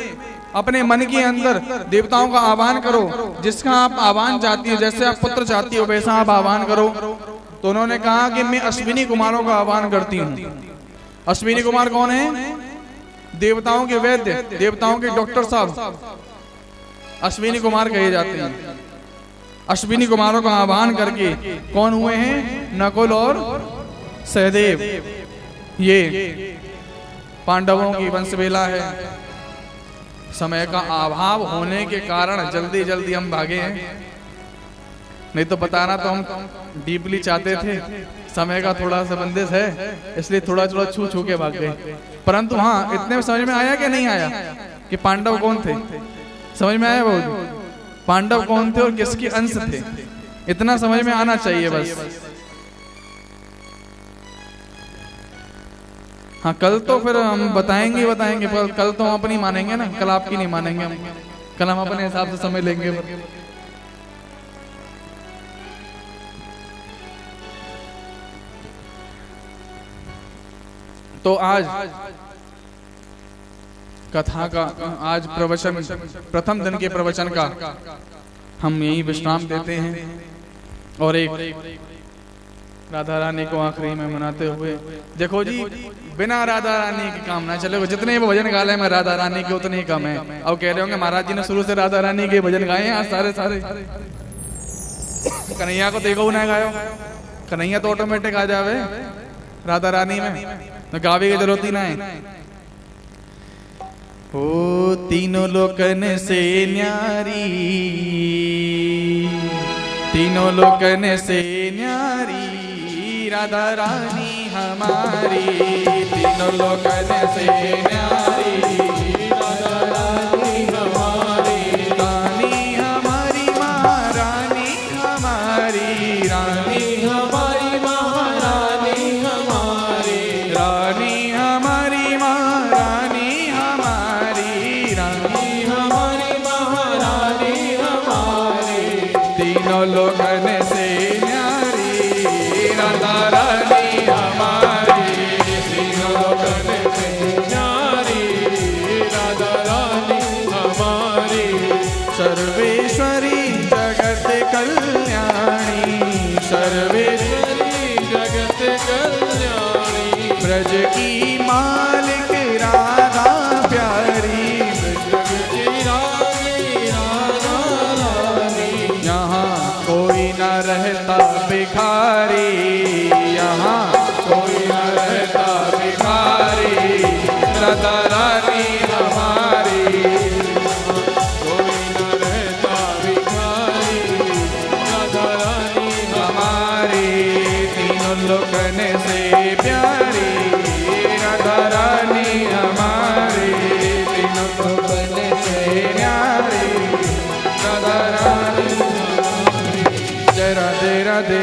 अपने मन के अंदर देवताओं का आह्वान करो, जिसका आप आह्वान चाहती हो, जैसे आप पुत्र चाहती हो वैसा आप आह्वान करो। तो उन्होंने कहा कि मैं अश्विनी कुमारों का आह्वान करती हूँ। अश्विनी कुमार कौन है? देवताओं के वैद्य, देवताओं के डॉक्टर साहब अश्विनी कुमार कहे जाते हैं। अश्विनी कुमारों का आह्वान करके कौन हुए हैं? नकुल और सहदेव। ये पांडवों की वंशवेला है। समय का अभाव होने के कारण जल्दी जल्दी हम भागे हैं, नहीं तो बताना तो हम डीपली चाहते थे। समय का थोड़ा सा बंदिश है, इसलिए थोड़ा थोड़ा छू छू के भाग गए। परंतु हाँ, इतने में समझ में आया कि नहीं आया कि पांडव कौन थे? समझ में आया बहुत? पांडव कौन थे और किसके अंश थे, इतना समझ में आना चाहिए बस। हाँ, कल तो फिर हम बताएंगे पर कल तो हम अपनी मानेंगे ना, कल आपकी नहीं मानेंगे हम। कल हम अपने हिसाब से समझ लेंगे। तो आज कथा का, आज प्रवचन, प्रथम दिन के प्रवचन का हम यही विश्राम देते हैं और एक राधा रानी को आखिरी में मनाते हुए। देखो जी, बिना राधा रानी के काम ना चले। जितने भी भजन गा ले मैं राधा रानी के उतने ही कम है। अब कह रहे होंगे महाराज जी ने शुरू से राधा रानी के भजन गाए हैं आज सारे। कन्हैया को देखो ना गायो, कन्हैया तो ऑटोमेटिक आ जावे राधा रानी में, तो गावे की जरूरत ही ना है। ओ तीनों लोकन से न्यारी, तीनों लोकन से न्यारी राधा रानी हमारी। तीनों लोकन से न्यारी राधा रानी हमारी। रानी हमारी महारानी हमारी, रानी हमारी महारानी हमारी, रानी हमारी महारानी हमारी, रानी हमारी महारानी हमारी। तीनों लोकन से न्यारी राधा रानी हमारी। तीनों लोकन से न्यारी राधा रानी हमारी। सर्वेश्वरी जगत कल्याणी, सर्वेश्वरी जगत कल्याणी। ब्रज की मालिक राधा प्यारी, ब्रज की राधा रानी। यहाँ कोई न रहता भिखारी, यहाँ कोई न रहता भिखारी राधा रानी हमारी। कोई न रहता भिखारी राधा रानी हमारी। तीनों लोकन से प्यारी राधा रानी हमारी। तीनों लोकन से प्यारी राधा रानी हमारी। जय राधे राधे।